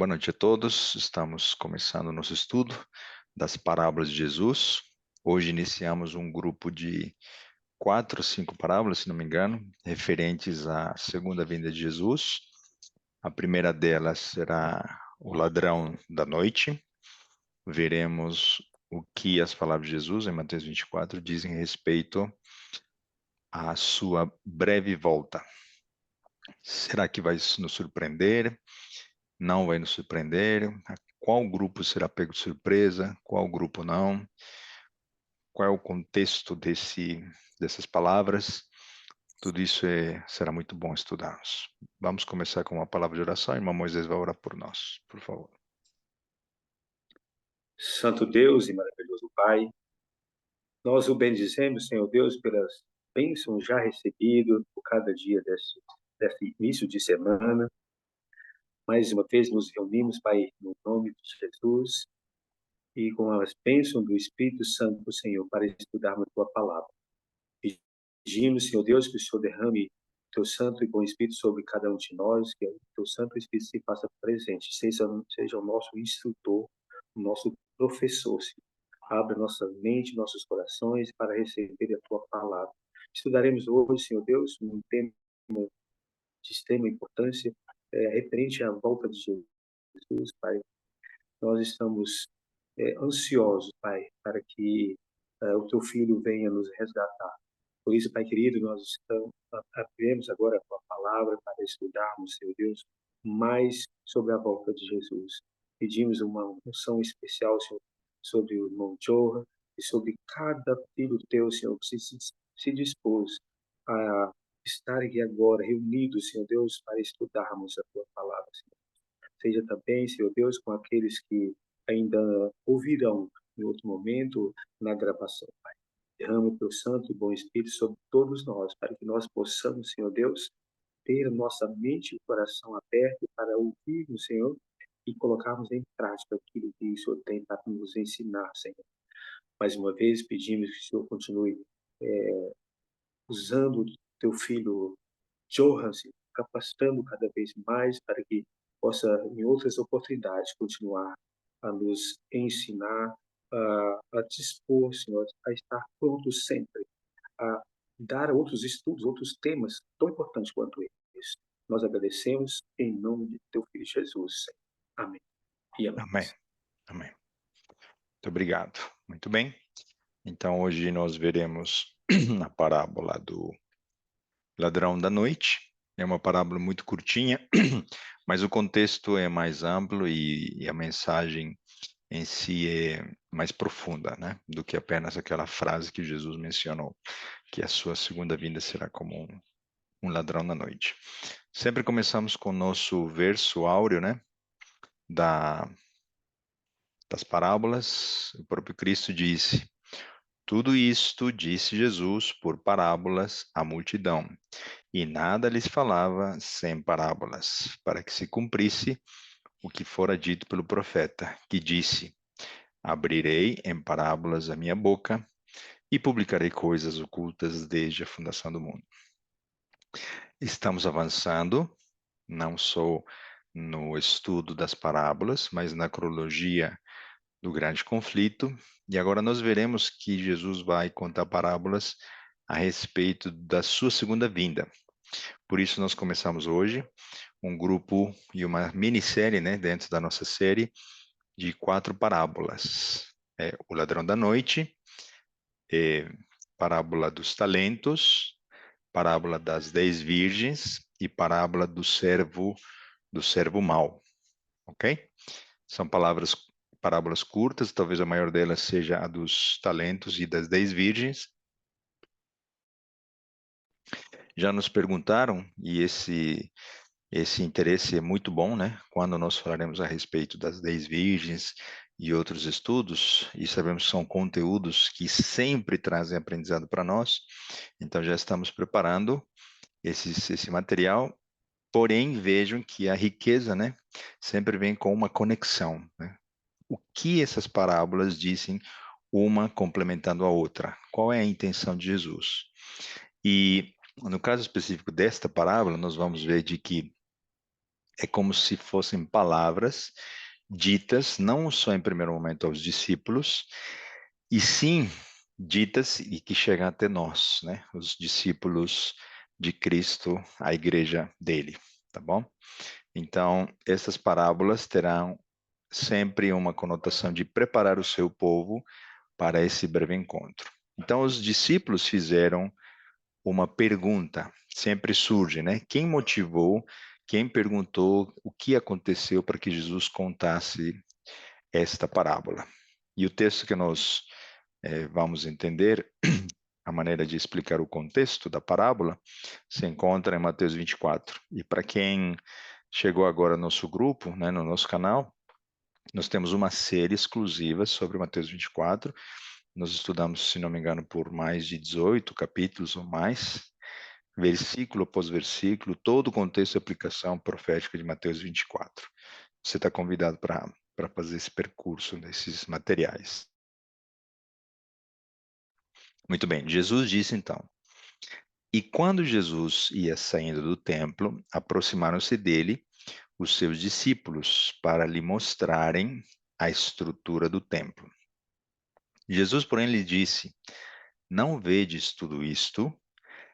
Boa noite a todos. Estamos começando o nosso estudo das parábolas de Jesus. Hoje iniciamos um grupo de 4 ou 5 parábolas, se não me engano, referentes à segunda vinda de Jesus. A primeira delas será o ladrão da noite. Veremos o que as palavras de Jesus em Mateus 24 dizem a respeito à sua breve volta. Será que vai nos surpreender? Não vai nos surpreender? Qual grupo será pego de surpresa? Qual grupo não? Qual é o contexto dessas palavras? Tudo isso será muito bom estudarmos. Vamos começar com uma palavra de oração. Irmão Moisés vai orar por nós, por favor. Santo Deus e maravilhoso Pai, nós o bendizemos, Senhor Deus, pelas bênçãos já recebidas por cada dia desse início de semana. Mais uma vez nos reunimos, Pai, no nome de Jesus e com as bênçãos do Espírito Santo, Senhor, para estudarmos a Tua palavra. Pedimos, Senhor Deus, que o Senhor derrame Teu Santo e Bom Espírito sobre cada um de nós, que o Teu Santo Espírito se faça presente, seja o nosso instrutor, o nosso professor, Senhor. Abra nossa mente, nossos corações para receber a Tua palavra. Estudaremos hoje, Senhor Deus, um tema de extrema importância, referente à volta de Jesus, Pai. Nós estamos ansiosos, Pai, para que o Teu Filho venha nos resgatar. Por isso, Pai querido, nós abrimos agora a Tua palavra para estudarmos, Senhor Deus, mais sobre a volta de Jesus. Pedimos uma unção especial, Senhor, sobre o irmão Johan e sobre cada filho Teu, Senhor, que se dispôs a estar aqui agora reunidos, Senhor Deus, para estudarmos a Tua palavra, Senhor. Seja também, Senhor Deus, com aqueles que ainda ouvirão em outro momento na gravação, Pai. Derrama o Teu Santo e Bom Espírito sobre todos nós, para que nós possamos, Senhor Deus, ter nossa mente e coração aberto para ouvirmos, Senhor, e colocarmos em prática aquilo que o Senhor tem para nos ensinar, Senhor. Mais uma vez, pedimos que o Senhor continue usando o Teu Filho Johan, Senhor, capacitando cada vez mais para que possa, em outras oportunidades, continuar a nos ensinar, a dispor, Senhor, a estar pronto sempre, a dar outros estudos, outros temas tão importantes quanto esse. Nós agradecemos em nome de Teu Filho Jesus. Senhor. Amém. E amém. Amém. Amém. Muito obrigado. Muito bem. Então, hoje nós veremos a parábola do ladrão da noite. É uma parábola muito curtinha, mas o contexto é mais amplo e a mensagem em si é mais profunda, né, do que apenas aquela frase que Jesus mencionou, que a sua segunda vinda será como um ladrão na noite. Sempre começamos com o nosso verso áureo, né, das parábolas. O próprio Cristo disse: tudo isto disse Jesus por parábolas à multidão, e nada lhes falava sem parábolas, para que se cumprisse o que fora dito pelo profeta, que disse: abrirei em parábolas a minha boca e publicarei coisas ocultas desde a fundação do mundo. Estamos avançando, não só no estudo das parábolas, mas na cronologia do grande conflito, e agora nós veremos que Jesus vai contar parábolas a respeito da sua segunda vinda. Por isso nós começamos hoje um grupo e uma minissérie, né, dentro da nossa série de 4 parábolas. O ladrão da noite, parábola dos talentos, parábola das 10 virgens e parábola do servo mau, ok? São parábolas curtas, talvez a maior delas seja a dos talentos e das 10 virgens. Já nos perguntaram, e esse interesse é muito bom, né? Quando nós falaremos a respeito das 10 virgens e outros estudos, e sabemos que são conteúdos que sempre trazem aprendizado para nós, então já estamos preparando esse material, porém vejam que a riqueza, né, sempre vem com uma conexão, né? O que essas parábolas dizem, uma complementando a outra? Qual é a intenção de Jesus? E no caso específico desta parábola, nós vamos ver de que é como se fossem palavras ditas não só em primeiro momento aos discípulos, e sim ditas e que chegam até nós, né? Os discípulos de Cristo, a igreja dele, tá bom? Então, essas parábolas terão sempre uma conotação de preparar o seu povo para esse breve encontro. Então, os discípulos fizeram uma pergunta, sempre surge, né? Quem motivou, quem perguntou o que aconteceu para que Jesus contasse esta parábola? E o texto que nós vamos entender, a maneira de explicar o contexto da parábola, se encontra em Mateus 24. E para quem chegou agora no nosso grupo, né, no nosso canal, nós temos uma série exclusiva sobre Mateus 24. Nós estudamos, se não me engano, por mais de 18 capítulos ou mais, versículo após versículo, todo o contexto e aplicação profética de Mateus 24. Você está convidado para fazer esse percurso desses materiais. Muito bem, Jesus disse então: E quando Jesus ia saindo do templo, aproximaram-se dele os seus discípulos para lhe mostrarem a estrutura do templo. Jesus, porém, lhe disse: Não vedes tudo isto?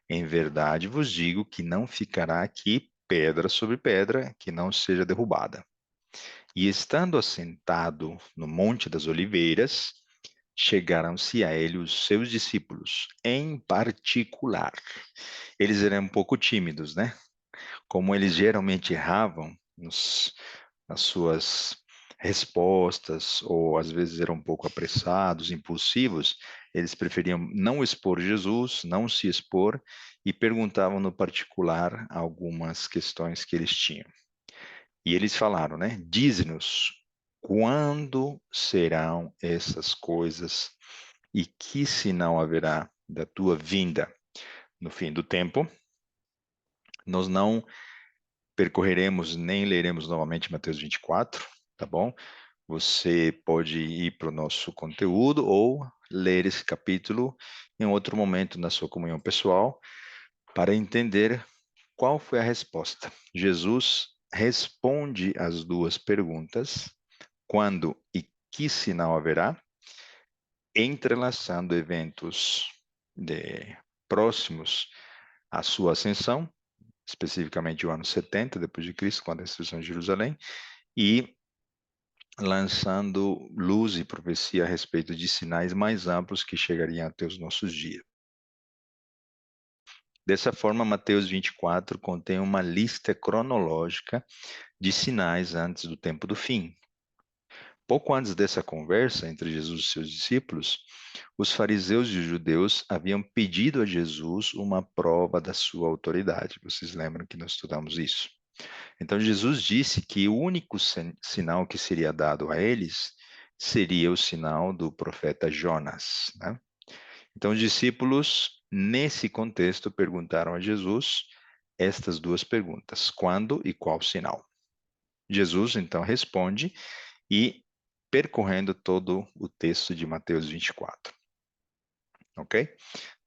Em verdade vos digo que não ficará aqui pedra sobre pedra que não seja derrubada. E estando assentado no Monte das Oliveiras, chegaram-se a ele os seus discípulos, em particular. Eles eram um pouco tímidos, né? Como eles geralmente erravam nas suas respostas, ou às vezes eram um pouco apressados, impulsivos, eles preferiam não expor Jesus, não se expor, e perguntavam no particular algumas questões que eles tinham. E eles falaram, né? Dize-nos, quando serão essas coisas e que sinal haverá da tua vinda no fim do tempo? Nós não percorreremos nem leremos novamente Mateus 24, tá bom? Você pode ir para o nosso conteúdo ou ler esse capítulo em outro momento na sua comunhão pessoal para entender qual foi a resposta. Jesus responde as duas perguntas: quando e que sinal haverá, entrelaçando eventos próximos à sua ascensão, especificamente o ano 70 depois de Cristo, com a destruição de Jerusalém, e lançando luz e profecia a respeito de sinais mais amplos que chegariam até os nossos dias. Dessa forma, Mateus 24 contém uma lista cronológica de sinais antes do tempo do fim. Pouco antes dessa conversa entre Jesus e seus discípulos, os fariseus e os judeus haviam pedido a Jesus uma prova da sua autoridade. Vocês lembram que nós estudamos isso? Então, Jesus disse que o único sinal que seria dado a eles seria o sinal do profeta Jonas, né? Então, os discípulos, nesse contexto, perguntaram a Jesus estas duas perguntas: quando e qual sinal? Jesus, então, responde e percorrendo todo o texto de Mateus 24. Ok?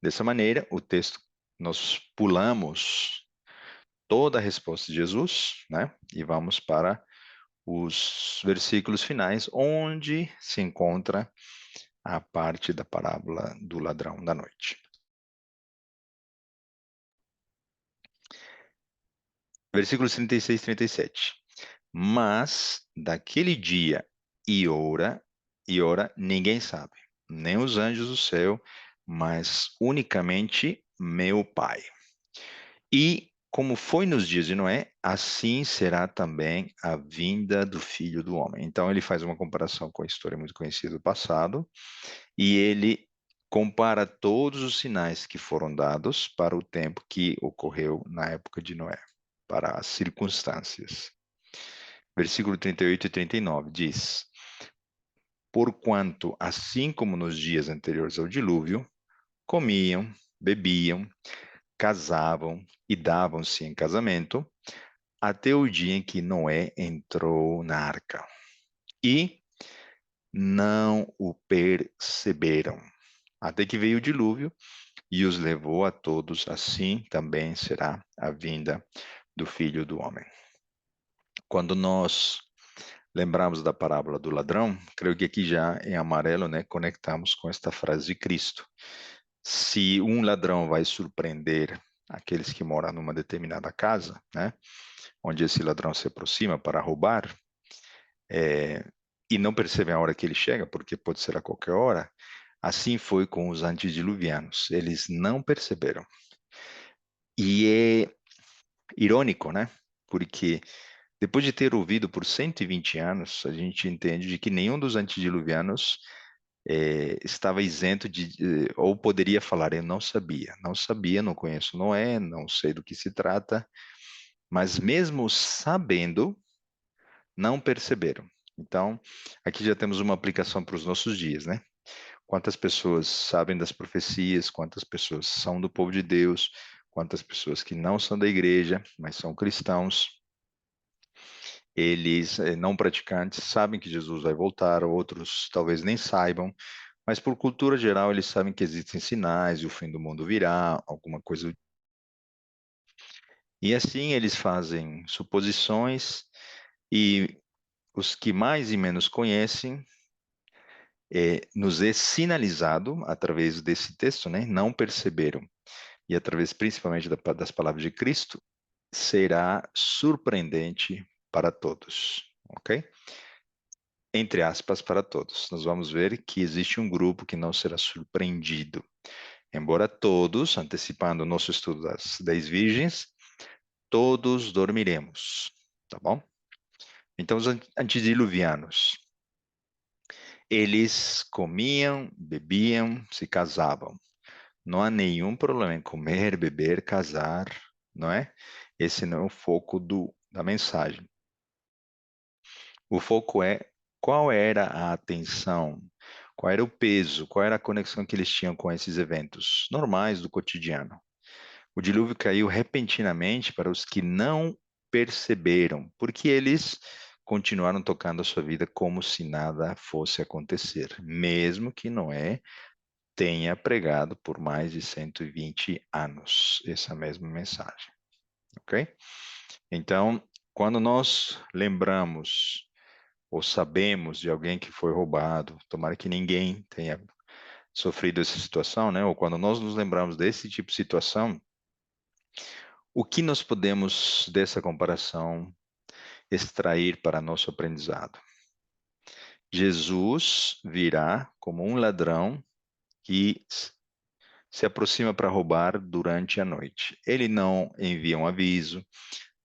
Dessa maneira, o texto, nós pulamos toda a resposta de Jesus, né? E vamos para os versículos finais, onde se encontra a parte da parábola do ladrão da noite. Versículos 36 e 37. Mas daquele dia e hora ninguém sabe, nem os anjos do céu, mas unicamente meu Pai. E como foi nos dias de Noé, assim será também a vinda do Filho do Homem. Então ele faz uma comparação com a história muito conhecida do passado, e ele compara todos os sinais que foram dados para o tempo que ocorreu na época de Noé, para as circunstâncias. Versículo 38 e 39 diz: Porquanto, assim como nos dias anteriores ao dilúvio, comiam, bebiam, casavam e davam-se em casamento, até o dia em que Noé entrou na arca. E não o perceberam, até que veio o dilúvio e os levou a todos. Assim também será a vinda do Filho do Homem. Quando nós lembramos da parábola do ladrão, creio que aqui já em amarelo, né, conectamos com esta frase de Cristo. Se um ladrão vai surpreender aqueles que moram numa determinada casa, né, onde esse ladrão se aproxima para roubar, é, e não percebem a hora que ele chega, porque pode ser a qualquer hora, assim foi com os antediluvianos. Eles não perceberam. E é irônico, né? Porque depois de ter ouvido por 120 anos, a gente entende de que nenhum dos antediluvianos estava isento ou poderia falar, eu não sabia, não conheço Noé, não sei do que se trata, mas mesmo sabendo, não perceberam. Então, aqui já temos uma aplicação para os nossos dias, né? Quantas pessoas sabem das profecias, quantas pessoas são do povo de Deus, quantas pessoas que não são da igreja, mas são cristãos, eles não praticantes sabem que Jesus vai voltar, outros talvez nem saibam, mas por cultura geral eles sabem que existem sinais e o fim do mundo virá, alguma coisa. E assim eles fazem suposições e os que mais e menos conhecem nos é sinalizado através desse texto, né? Não perceberam. E através principalmente das palavras de Cristo, será surpreendente para todos, ok? Entre aspas, para todos. Nós vamos ver que existe um grupo que não será surpreendido. Embora todos, antecipando o nosso estudo das 10 virgens, todos dormiremos, tá bom? Então, os antediluvianos, eles comiam, bebiam, se casavam. Não há nenhum problema em comer, beber, casar, não é? Esse não é o foco da mensagem. O foco é qual era a atenção, qual era o peso, qual era a conexão que eles tinham com esses eventos normais do cotidiano. O dilúvio caiu repentinamente para os que não perceberam, porque eles continuaram tocando a sua vida como se nada fosse acontecer, mesmo que Noé tenha pregado por mais de 120 anos essa mesma mensagem, ok? Então, quando nós lembramos ou sabemos de alguém que foi roubado, tomara que ninguém tenha sofrido essa situação, né? Ou quando nós nos lembramos desse tipo de situação, o que nós podemos dessa comparação extrair para nosso aprendizado? Jesus virá como um ladrão que se aproxima para roubar durante a noite. Ele não envia um aviso,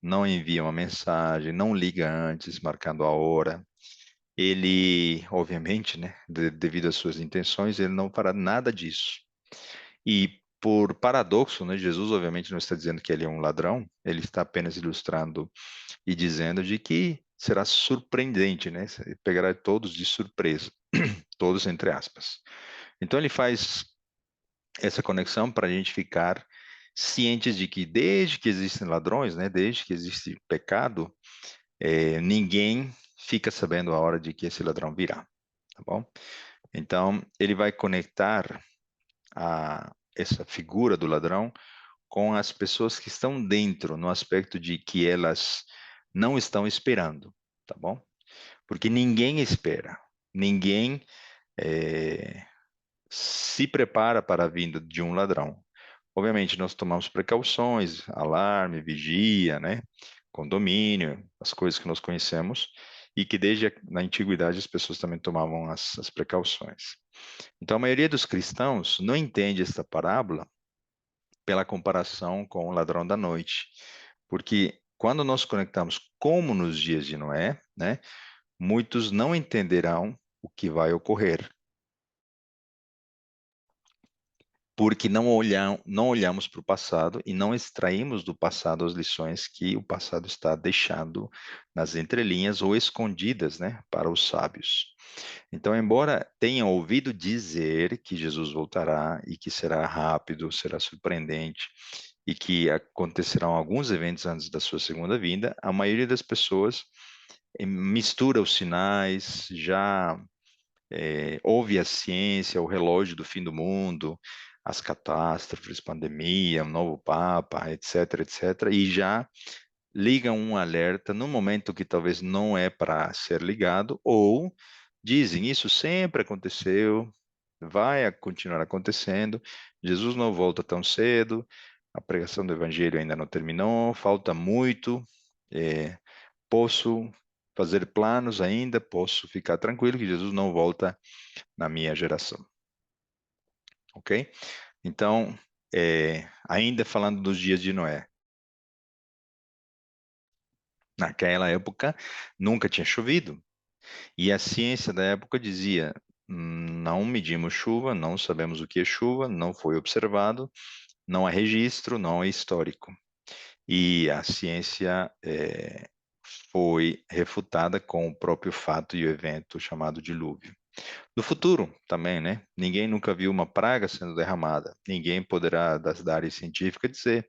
não envia uma mensagem, não liga antes, marcando a hora. Ele, obviamente, né, devido às suas intenções, ele não fará nada disso. E por paradoxo, né, Jesus obviamente não está dizendo que ele é um ladrão, ele está apenas ilustrando e dizendo de que será surpreendente, né? Pegará todos de surpresa, todos entre aspas. Então ele faz essa conexão para a gente ficar cientes de que desde que existem ladrões, né, desde que existe pecado, ninguém fica sabendo a hora de que esse ladrão virá, tá bom? Então ele vai conectar essa figura do ladrão com as pessoas que estão dentro, no aspecto de que elas não estão esperando, tá bom? Porque ninguém espera, ninguém eh, se prepara para a vinda de um ladrão. Obviamente, nós tomamos precauções, alarme, vigia, né? Condomínio, as coisas que nós conhecemos e que desde na antiguidade as pessoas também tomavam as precauções. Então, a maioria dos cristãos não entende esta parábola pela comparação com o ladrão da noite, porque quando nós conectamos como nos dias de Noé, né, muitos não entenderão o que vai ocorrer, porque não olhamos para o passado e não extraímos do passado as lições que o passado está deixando nas entrelinhas ou escondidas, né, para os sábios. Então, embora tenham ouvido dizer que Jesus voltará e que será rápido, será surpreendente e que acontecerão alguns eventos antes da sua segunda vinda, a maioria das pessoas mistura os sinais, já ouve a ciência, o relógio do fim do mundo, as catástrofes, pandemia, um novo papa, etc, etc, e já ligam um alerta no momento que talvez não é para ser ligado, ou dizem isso sempre aconteceu, vai continuar acontecendo, Jesus não volta tão cedo, a pregação do evangelho ainda não terminou, falta muito, é, posso fazer planos ainda, posso ficar tranquilo que Jesus não volta na minha geração, ok? Então, ainda falando dos dias de Noé, naquela época nunca tinha chovido, e a ciência da época dizia: não medimos chuva, não sabemos o que é chuva, não foi observado, não há registro, não é histórico. E a ciência foi refutada com o próprio fato e o evento chamado dilúvio. No futuro também, né? Ninguém nunca viu uma praga sendo derramada. Ninguém poderá, da área científica, dizer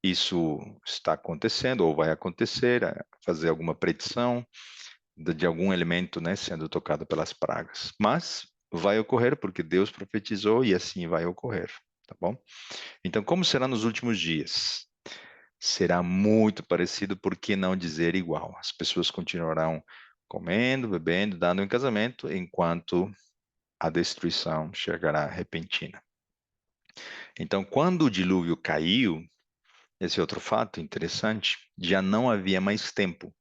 isso está acontecendo ou vai acontecer, fazer alguma predição de algum elemento, né, sendo tocado pelas pragas. Mas vai ocorrer porque Deus profetizou e assim vai ocorrer, tá bom? Então, como será nos últimos dias? Será muito parecido, por que não dizer igual? As pessoas continuarão comendo, bebendo, dando em casamento, enquanto a destruição chegará repentina. Então, quando o dilúvio caiu, esse outro fato interessante, já não havia mais tempo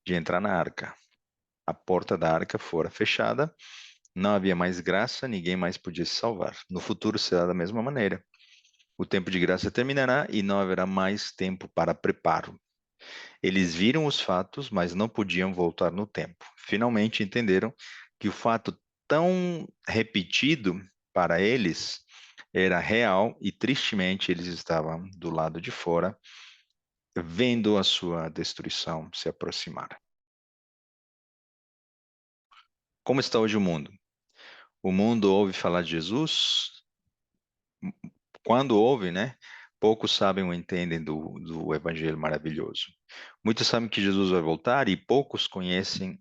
de entrar na arca. A porta da arca fora fechada, não havia mais graça, ninguém mais podia se salvar. No futuro será da mesma maneira. O tempo de graça terminará e não haverá mais tempo para preparo. Eles viram os fatos, mas não podiam voltar no tempo. Finalmente entenderam que o fato tão repetido para eles era real e tristemente eles estavam do lado de fora, vendo a sua destruição se aproximar. Como está hoje o mundo? O mundo ouve falar de Jesus, quando ouve, né? Poucos sabem ou entendem do Evangelho maravilhoso. Muitos sabem que Jesus vai voltar e poucos conhecem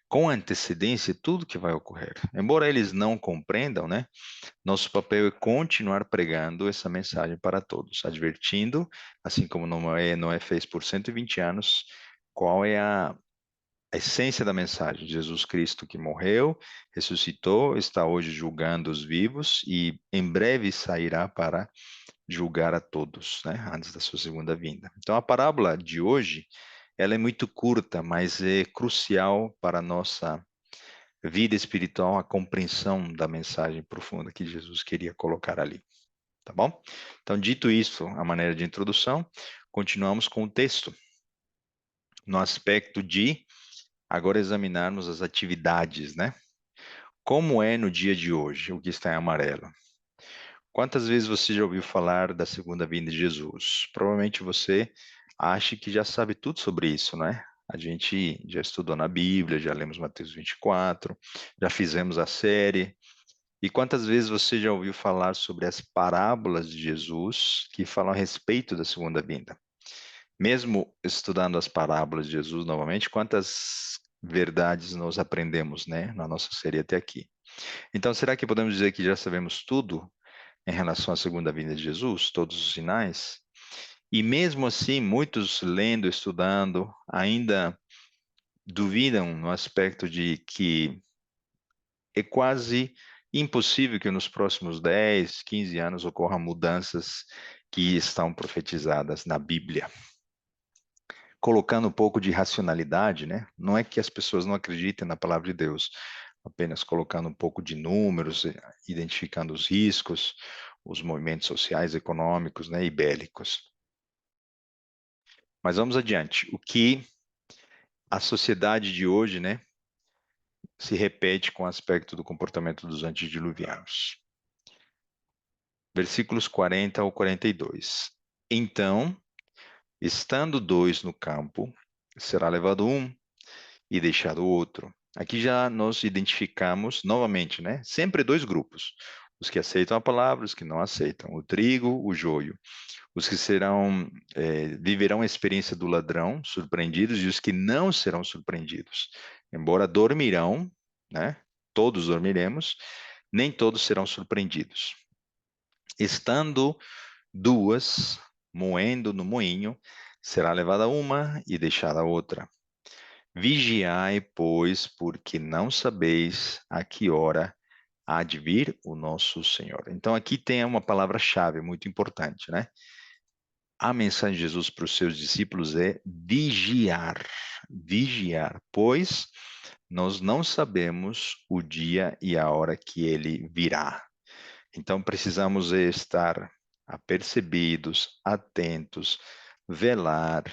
com antecedência tudo que vai ocorrer. Embora eles não compreendam, né? Nosso papel é continuar pregando essa mensagem para todos, advertindo, assim como Noé fez por 120 anos, qual é a essência da mensagem: Jesus Cristo que morreu, ressuscitou, está hoje julgando os vivos e em breve sairá para julgar a todos, né, antes da sua segunda vinda. Então a parábola de hoje, ela é muito curta, mas é crucial para a nossa vida espiritual, a compreensão da mensagem profunda que Jesus queria colocar ali, tá bom? Então, dito isso, a maneira de introdução, continuamos com o texto no aspecto de agora examinarmos as atividades, né? Como é no dia de hoje, o que está em amarelo? Quantas vezes você já ouviu falar da segunda vinda de Jesus? Provavelmente você acha que já sabe tudo sobre isso, né? A gente já estudou na Bíblia, já lemos Mateus 24, já fizemos a série. E quantas vezes você já ouviu falar sobre as parábolas de Jesus que falam a respeito da segunda vinda? Mesmo estudando as parábolas de Jesus novamente, quantas verdades nós aprendemos, né, na nossa série até aqui? Então, será que podemos dizer que já sabemos tudo em relação à segunda vinda de Jesus, todos os sinais? E mesmo assim, muitos lendo, estudando, ainda duvidam no aspecto de que é quase impossível que nos próximos 10, 15 anos ocorram mudanças que estão profetizadas na Bíblia. Colocando um pouco de racionalidade, né? Não é que as pessoas não acreditem na palavra de Deus, apenas colocando um pouco de números, identificando os riscos, os movimentos sociais, econômicos, né, e bélicos. Mas vamos adiante. O que a sociedade de hoje, né, se repete com o aspecto do comportamento dos antediluvianos. Versículos 40 ao 42. Então, estando dois no campo, será levado um e deixado o outro. Aqui já nós identificamos novamente, né? Sempre dois grupos: os que aceitam a palavra, os que não aceitam, o trigo, o joio, os que viverão a experiência do ladrão, surpreendidos, e os que não serão surpreendidos. Embora dormirão, né? Todos dormiremos, nem todos serão surpreendidos. Estando duas moendo no moinho, Será levada uma e deixada outra. Vigiai, pois, porque não sabeis a que hora há de vir o nosso Senhor. Então aqui tem uma palavra-chave muito importante, né? A mensagem de Jesus para os seus discípulos é vigiar, vigiar, pois nós não sabemos o dia e a hora que ele virá. Então precisamos estar apercebidos, atentos, velar,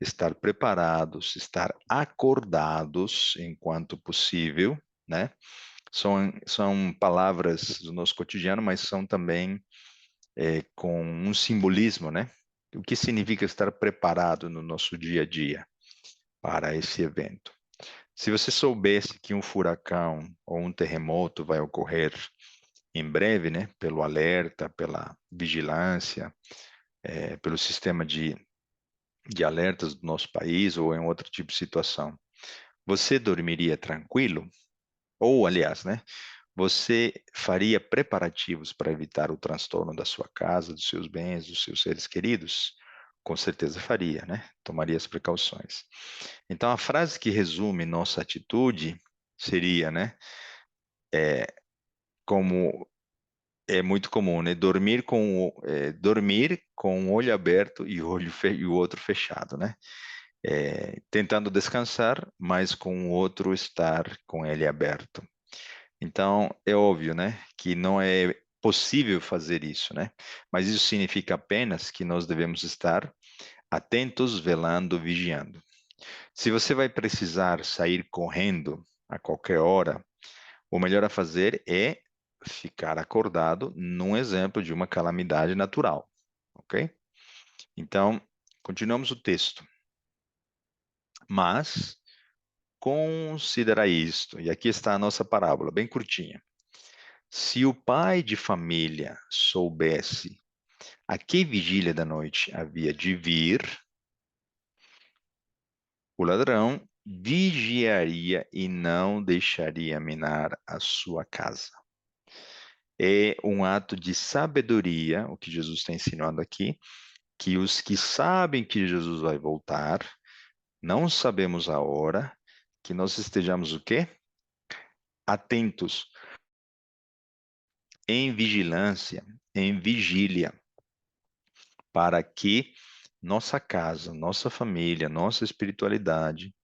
estar preparados, estar acordados enquanto possível, né? São palavras do nosso cotidiano, mas são também com um simbolismo, né? O que significa estar preparado no nosso dia a dia para esse evento? Se você soubesse que um furacão ou um terremoto vai ocorrer em breve, né? Pelo alerta, pela vigilância, pelo sistema de alertas do nosso país ou em outro tipo de situação, você dormiria tranquilo? Ou, aliás, né? Você faria preparativos para evitar o transtorno da sua casa, dos seus bens, dos seus seres queridos? Com certeza faria, né? Tomaria as precauções. Então, a frase que resume nossa atitude seria, né? Como é muito comum, né? Dormir com um olho aberto e e o outro fechado, né? Tentando descansar, mas com o outro estar com ele aberto. Então, é óbvio, né, que não é possível fazer isso, né? Mas isso significa apenas que nós devemos estar atentos, velando, vigiando. Se você vai precisar sair correndo a qualquer hora, o melhor a fazer é ficar acordado num exemplo de uma calamidade natural, ok? Então, continuamos o texto. Mas considera isto, e aqui está a nossa parábola, bem curtinha. Se o pai de família soubesse a que vigília da noite havia de vir, o ladrão vigiaria e não deixaria minar a sua casa. É um ato de sabedoria, o que Jesus está ensinando aqui, que os que sabem que Jesus vai voltar, não sabemos a hora, que nós estejamos o quê? Atentos, em vigilância, em vigília, para que nossa casa, nossa família, nossa espiritualidade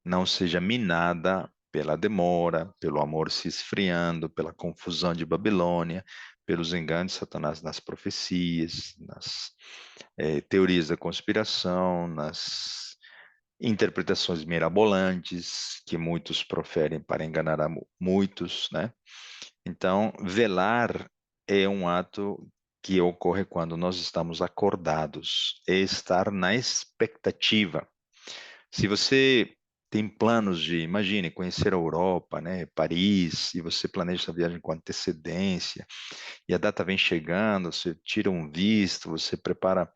não seja minada pela demora, pelo amor se esfriando, pela confusão de Babilônia, pelos enganos de Satanás nas profecias, nas teorias da conspiração, nas interpretações mirabolantes que muitos proferem para enganar a muitos, né? Então, velar é um ato que ocorre quando nós estamos acordados, é estar na expectativa. Se você tem planos de, imagine, conhecer a Europa, né, Paris, e você planeja essa viagem com antecedência, e a data vem chegando, você tira um visto, se prepara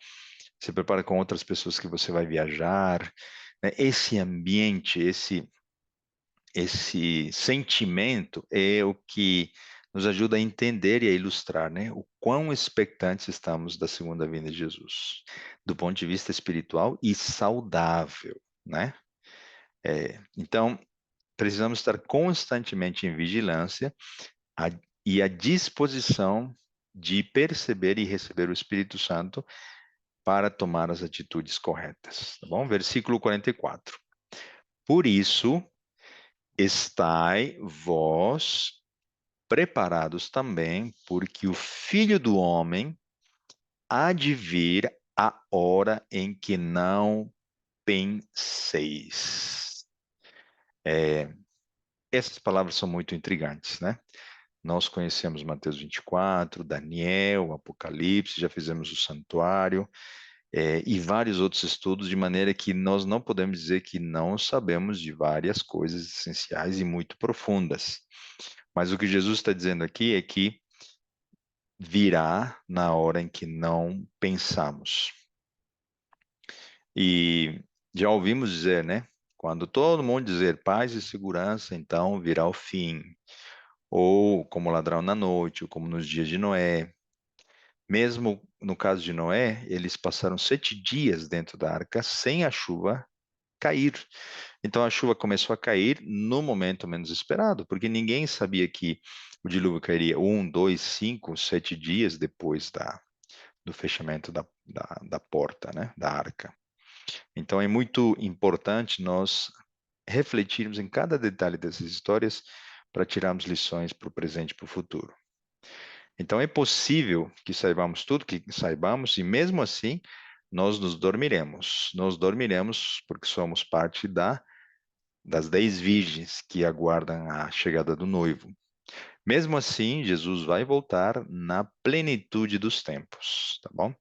com outras pessoas que você vai viajar, né, esse ambiente, esse sentimento é o que nos ajuda a entender e a ilustrar, né, o quão expectantes estamos da segunda vinda de Jesus, do ponto de vista espiritual e saudável, né? Então, precisamos estar constantemente em vigilância a- e à disposição de perceber e receber o Espírito Santo para tomar as atitudes corretas, tá bom? Versículo 44. Por isso, estai vós preparados também, porque o Filho do Homem há de vir a hora em que não penseis. Essas palavras são muito intrigantes, né? Nós conhecemos Mateus 24, Daniel, Apocalipse, já fizemos o Santuário, e vários outros estudos, de maneira que nós não podemos dizer que não sabemos de várias coisas essenciais e muito profundas. Mas o que Jesus está dizendo aqui é que virá na hora em que não pensamos. E já ouvimos dizer, né? Quando todo mundo dizer paz e segurança, então virá o fim. Ou como ladrão na noite, ou como nos dias de Noé. Mesmo no caso de Noé, eles passaram 7 dias dentro da arca sem a chuva cair. Então a chuva começou a cair no momento menos esperado, porque ninguém sabia que o dilúvio cairia 1, 2, 5, 7 dias depois do fechamento da porta, né, da arca. Então é muito importante nós refletirmos em cada detalhe dessas histórias para tirarmos lições para o presente e para o futuro. Então é possível que saibamos tudo que saibamos, e mesmo assim nós nos dormiremos. Nós dormiremos porque somos parte das 10 virgens que aguardam a chegada do noivo. Mesmo assim, Jesus vai voltar na plenitude dos tempos, tá bom?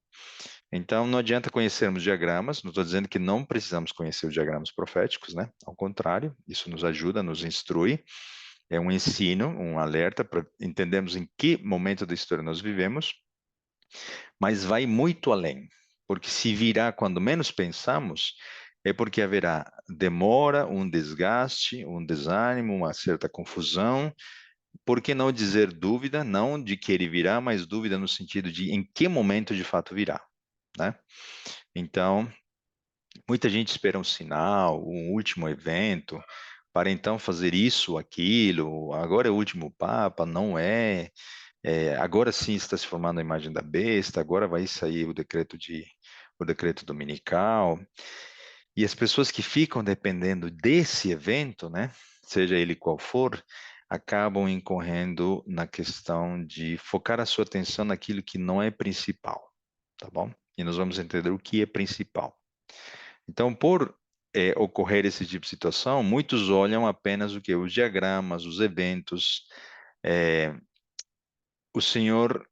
Então não adianta conhecermos diagramas, não estou dizendo que não precisamos conhecer os diagramas proféticos, né? Ao contrário, isso nos ajuda, nos instrui, é um ensino, um alerta para entendermos em que momento da história nós vivemos, mas vai muito além, porque se virá quando menos pensamos, é porque haverá demora, um desgaste, um desânimo, uma certa confusão. Por que não dizer dúvida? Não de que ele virá, mas dúvida no sentido de em que momento de fato virá, né? Então, muita gente espera um sinal, um último evento, para então fazer isso, aquilo. Agora é o último Papa, não é. Agora sim está se formando a imagem da besta, agora vai sair o decreto dominical. E as pessoas que ficam dependendo desse evento, né, seja ele qual for, acabam incorrendo na questão de focar a sua atenção naquilo que não é principal, tá bom? E nós vamos entender o que é principal. Então, por ocorrer esse tipo de situação, muitos olham apenas o que? Os diagramas, os eventos. É, o Senhor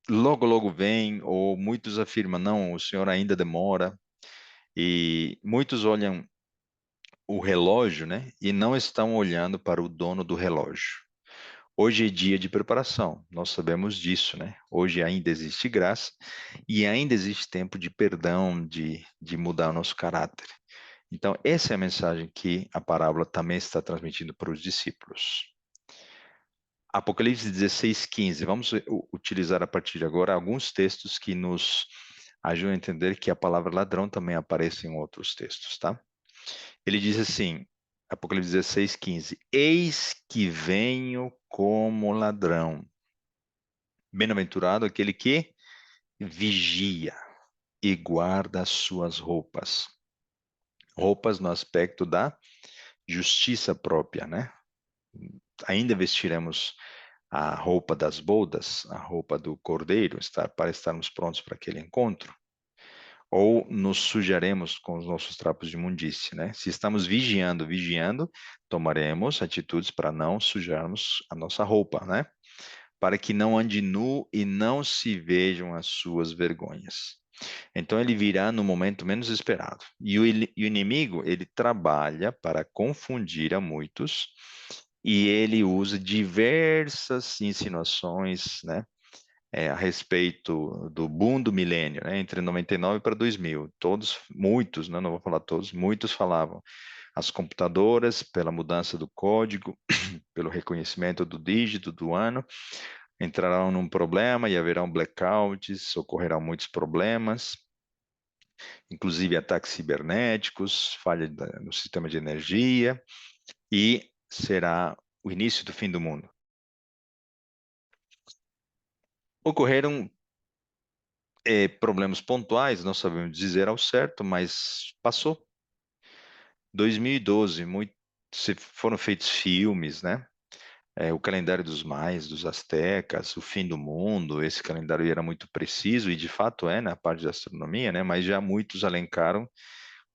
logo, logo vem, ou muitos afirmam, não, o Senhor ainda demora. E muitos olham o relógio, né? E não estão olhando para o dono do relógio. Hoje é dia de preparação, nós sabemos disso, né? Hoje ainda existe graça e ainda existe tempo de perdão, de mudar o nosso caráter. Então, essa é a mensagem que a parábola também está transmitindo para os discípulos. Apocalipse 16:15. Vamos utilizar a partir de agora alguns textos que nos ajudam a entender que a palavra ladrão também aparece em outros textos, tá? Ele diz assim, Apocalipse 16:15: Eis que venho como ladrão. Bem-aventurado aquele que vigia e guarda as suas roupas. Roupas no aspecto da justiça própria, né? Ainda vestiremos a roupa das bodas, a roupa do cordeiro, para estarmos prontos para aquele encontro. Ou nos sujaremos com os nossos trapos de imundície, né? Se estamos vigiando, tomaremos atitudes para não sujarmos a nossa roupa, né? Para que não ande nu e não se vejam as suas vergonhas. Então ele virá no momento menos esperado. E o inimigo, ele trabalha para confundir a muitos e ele usa diversas insinuações, né? A respeito do boom do milênio, né, entre 99 para 2000. Todos, muitos, né, não vou falar todos, muitos falavam. As computadoras, pela mudança do código, pelo reconhecimento do dígito do ano, entrarão num problema e haverão blackouts, ocorrerão muitos problemas, inclusive ataques cibernéticos, falha no sistema de energia, e será o início do fim do mundo. Ocorreram problemas pontuais, não sabemos dizer ao certo, mas passou. 2012, foram feitos filmes, né? O calendário dos maias, dos astecas, o fim do mundo, esse calendário era muito preciso e de fato é na parte da astronomia, né? Mas já muitos alencaram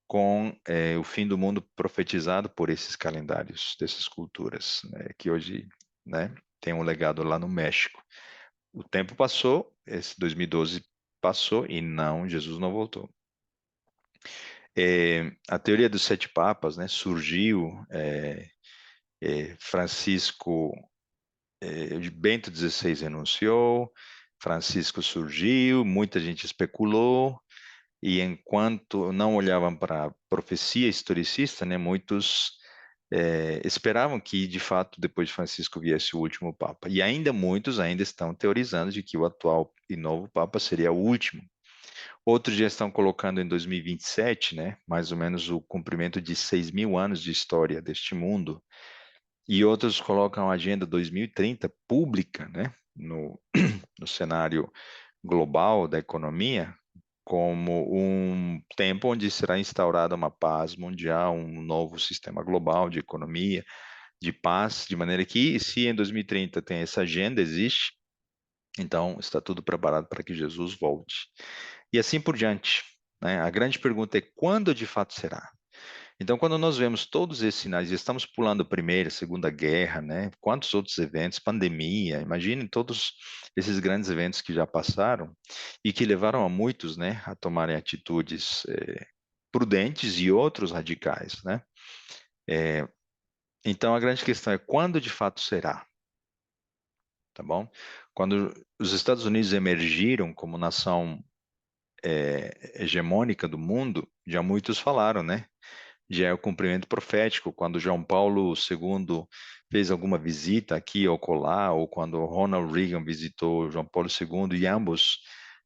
com o fim do mundo profetizado por esses calendários, dessas culturas, né? Que hoje, né, tem um legado lá no México. O tempo passou, esse 2012 passou e não, Jesus não voltou. A teoria dos 7 papas, né, surgiu, Francisco, Bento XVI renunciou, Francisco surgiu, muita gente especulou, e enquanto não olhavam para a profecia historicista, né, muitos esperavam que, de fato, depois de Francisco viesse o último Papa. E ainda muitos ainda estão teorizando de que o atual e novo Papa seria o último. Outros já estão colocando em 2027, né, mais ou menos o cumprimento de 6.000 anos de história deste mundo. E outros colocam a Agenda 2030 pública, né, no cenário global da economia, como um tempo onde será instaurada uma paz mundial, um novo sistema global de economia, de paz, de maneira que, se em 2030 tem essa agenda, existe, então está tudo preparado para que Jesus volte. E assim por diante, né? A grande pergunta é quando de fato será? Então, quando nós vemos todos esses sinais, e estamos pulando a Primeira, Segunda Guerra, né? Quantos outros eventos, pandemia, imagine todos esses grandes eventos que já passaram e que levaram a muitos, né, a tomarem atitudes prudentes e outros radicais, né? Então, a grande questão é quando de fato será, tá bom? Quando os Estados Unidos emergiram como nação hegemônica do mundo, já muitos falaram, né? Já é o cumprimento profético, quando João Paulo II fez alguma visita aqui ou colar, ou quando Ronald Reagan visitou João Paulo II e ambos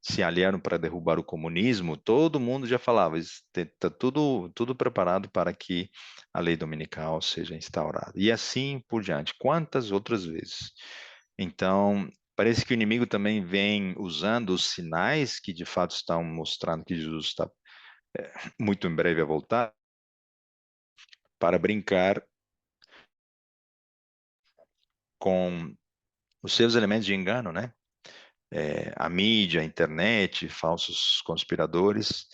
se aliaram para derrubar o comunismo, todo mundo já falava, está tudo preparado para que a lei dominical seja instaurada. E assim por diante, quantas outras vezes? Então, parece que o inimigo também vem usando os sinais que de fato estão mostrando que Jesus está muito em breve a voltar, para brincar com os seus elementos de engano, né? A mídia, a internet, falsos conspiradores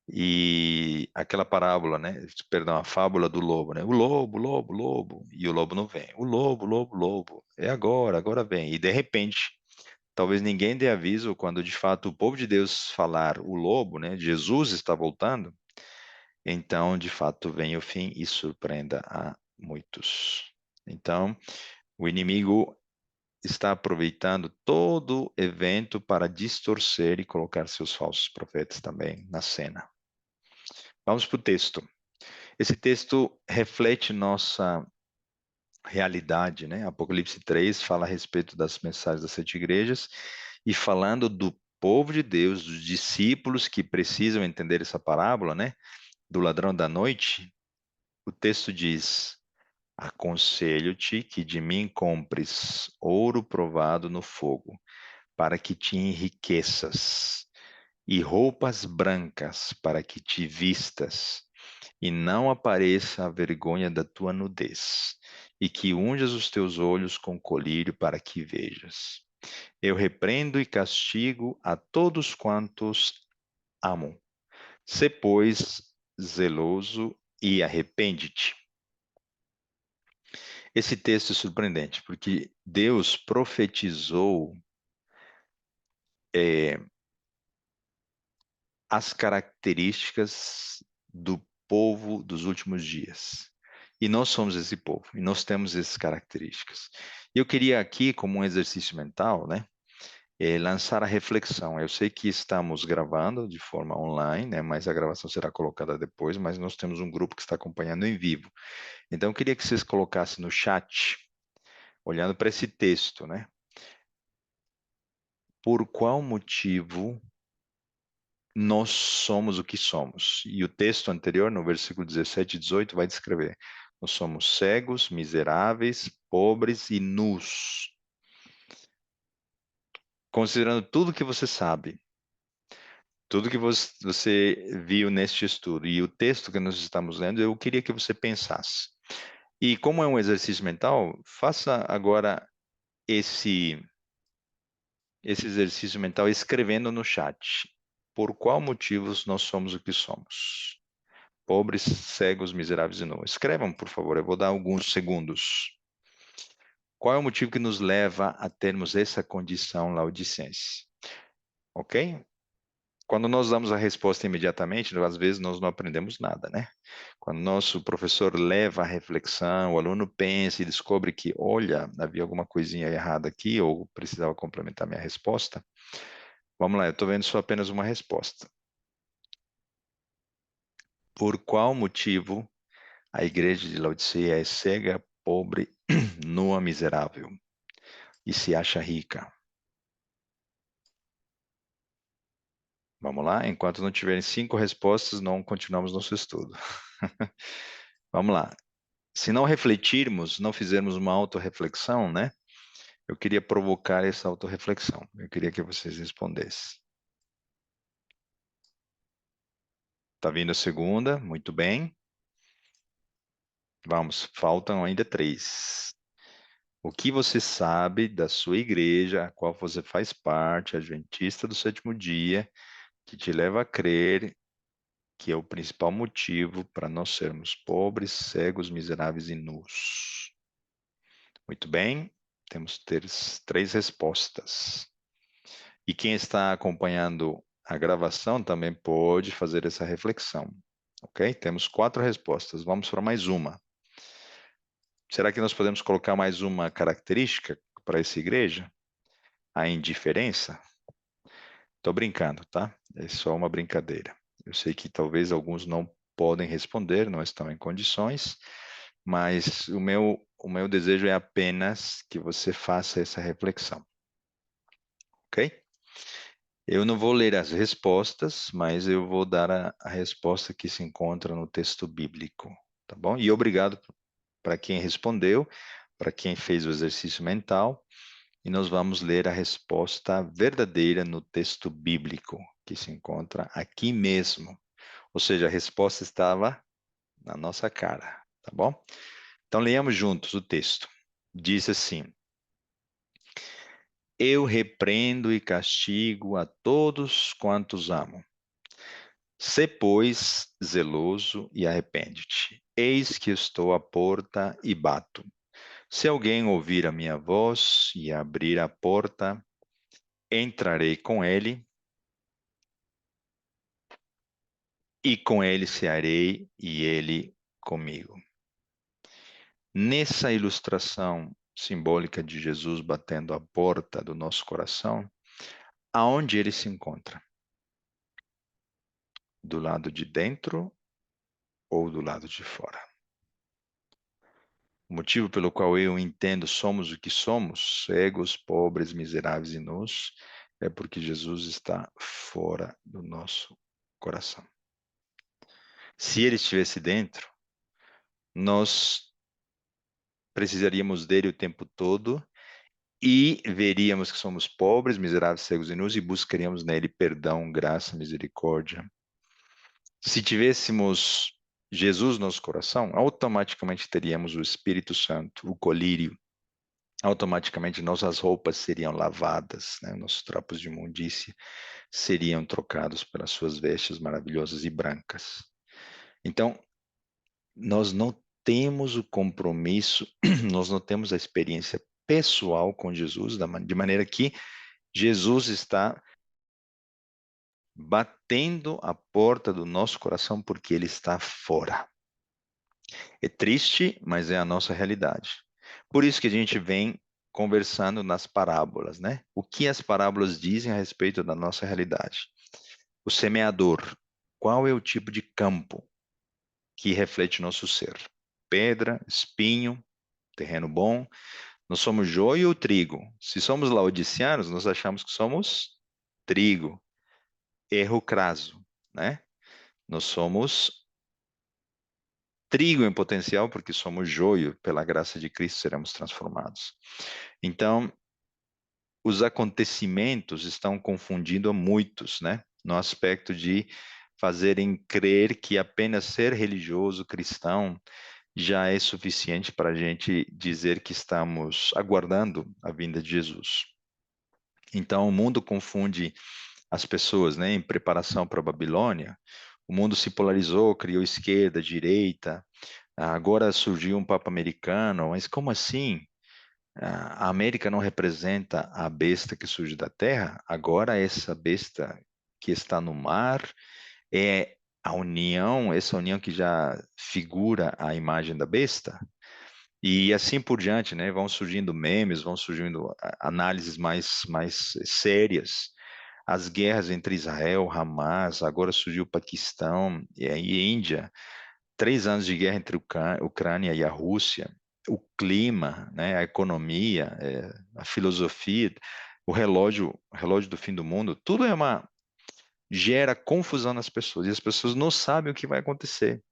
e aquela parábola, né? Perdão, a fábula do lobo, né? O lobo, lobo, lobo, e o lobo não vem. O lobo, lobo, lobo. É agora, agora vem. E de repente, talvez ninguém dê aviso quando de fato o povo de Deus falar o lobo, né? Jesus está voltando. Então, de fato, vem o fim e surpreenda a muitos. Então, o inimigo está aproveitando todo evento para distorcer e colocar seus falsos profetas também na cena. Vamos para o texto. Esse texto reflete nossa realidade, né? Apocalipse 3 fala a respeito das mensagens das 7 igrejas e falando do povo de Deus, dos discípulos que precisam entender essa parábola, né? Do ladrão da noite. O texto diz: aconselho-te que de mim compres ouro provado no fogo, para que te enriqueças, e roupas brancas para que te vistas, e não apareça a vergonha da tua nudez, e que unjas os teus olhos com colírio para que vejas. Eu repreendo e castigo a todos quantos amam. Sê, pois, zeloso e arrepende-te. Esse texto é surpreendente, porque Deus profetizou é, as características do povo dos últimos dias. E nós somos esse povo, e nós temos essas características. E eu queria aqui, como um exercício mental, né, lançar a reflexão. Eu sei que estamos gravando de forma online, né, mas a gravação será colocada depois, mas nós temos um grupo que está acompanhando em vivo. Então, eu queria que vocês colocassem no chat, olhando para esse texto, né, por qual motivo nós somos o que somos. E o texto anterior, no versículo 17 e 18, vai descrever: nós somos cegos, miseráveis, pobres e nus. Considerando tudo que você sabe, tudo que você viu neste estudo e o texto que nós estamos lendo, eu queria que você pensasse. E como é um exercício mental, faça agora esse, esse exercício mental escrevendo no chat. Por qual motivos nós somos o que somos? Pobres, cegos, miseráveis e nus. Escrevam, por favor, eu vou dar alguns segundos. Qual é o motivo que nos leva a termos essa condição laodicense? Ok? Quando nós damos a resposta imediatamente, às vezes nós não aprendemos nada, né? Quando nosso professor leva a reflexão, o aluno pensa e descobre que, olha, havia alguma coisinha errada aqui ou precisava complementar minha resposta. Vamos lá, eu estou vendo só apenas uma resposta. Por qual motivo A igreja de Laodiceia é cega, pobre, nua, miserável e se acha rica. Vamos lá? Enquanto não tiverem 5 respostas, não continuamos nosso estudo. Vamos lá. Se não refletirmos, não fizermos uma autorreflexão, né? Eu queria provocar essa autorreflexão. Eu queria que vocês respondessem. Tá vindo a segunda? Muito bem. Vamos, faltam ainda 3. O que você sabe da sua igreja, a qual você faz parte, Adventista do sétimo dia, que te leva a crer que é o principal motivo para nós sermos pobres, cegos, miseráveis e nus? Muito bem, temos 3 respostas. E quem está acompanhando a gravação também pode fazer essa reflexão. Ok? Temos 4 respostas. Vamos para mais uma. Será que nós podemos colocar mais uma característica para essa igreja? A indiferença? Estou brincando, tá? É só uma brincadeira. Eu sei que talvez alguns não podem responder, não estão em condições, mas o meu desejo é apenas que você faça essa reflexão, ok? Eu não vou ler as respostas, mas eu vou dar a resposta que se encontra no texto bíblico, tá bom? E obrigado para quem respondeu, para quem fez o exercício mental, e nós vamos ler a resposta verdadeira no texto bíblico, que se encontra aqui mesmo. Ou seja, a resposta estava na nossa cara, tá bom? Então, leamos juntos o texto. Diz assim: Eu repreendo e castigo a todos quantos amo. Sê, pois, zeloso e arrepende-te. Eis que estou à porta e bato. Se alguém ouvir a minha voz e abrir a porta, entrarei com ele e com ele cearei e ele comigo. Nessa ilustração simbólica de Jesus batendo a porta do nosso coração, aonde ele se encontra? Do lado de dentro ou do lado de fora? O motivo pelo qual eu entendo somos o que somos, cegos, pobres, miseráveis e nus, é porque Jesus está fora do nosso coração. Se ele estivesse dentro, nós precisaríamos dele o tempo todo e veríamos que somos pobres, miseráveis, cegos e nus e buscaríamos nele perdão, graça, misericórdia. Se tivéssemos Jesus no nosso coração, automaticamente teríamos o Espírito Santo, o colírio. Automaticamente nossas roupas seriam lavadas, né? Nossos trapos de imundície seriam trocados pelas suas vestes maravilhosas e brancas. Então, nós não temos o compromisso, nós não temos a experiência pessoal com Jesus, de maneira que Jesus está batendo a porta do nosso coração porque ele está fora. É triste, mas é a nossa realidade. Por isso que a gente vem conversando nas parábolas, né? O que as parábolas dizem a respeito da nossa realidade? O semeador, qual é o tipo de campo que reflete nosso ser? Pedra, espinho, terreno bom. Nós somos joio ou trigo? Se somos laodiceanos, nós achamos que somos trigo. Erro crasso, né? Nós somos trigo em potencial, porque somos joio, pela graça de Cristo seremos transformados. Então, os acontecimentos estão confundindo a muitos, né? No aspecto de fazerem crer que apenas ser religioso cristão já é suficiente para a gente dizer que estamos aguardando a vinda de Jesus. Então, o mundo confunde as pessoas, né? Em preparação para a Babilônia, o mundo se polarizou, criou esquerda, direita. Agora surgiu um Papa americano, mas como assim? A América não representa a besta que surge da terra? Agora essa besta que está no mar é a união, essa união que já figura a imagem da besta? E assim por diante, né? Vão surgindo memes, vão surgindo análises mais sérias. As guerras entre Israel, Hamas, agora surgiu o Paquistão e aí Índia, 3 anos de guerra entre a Ucrânia e a Rússia, o clima, né, a economia, a filosofia, o relógio do fim do mundo, tudo gera confusão nas pessoas e as pessoas não sabem o que vai acontecer.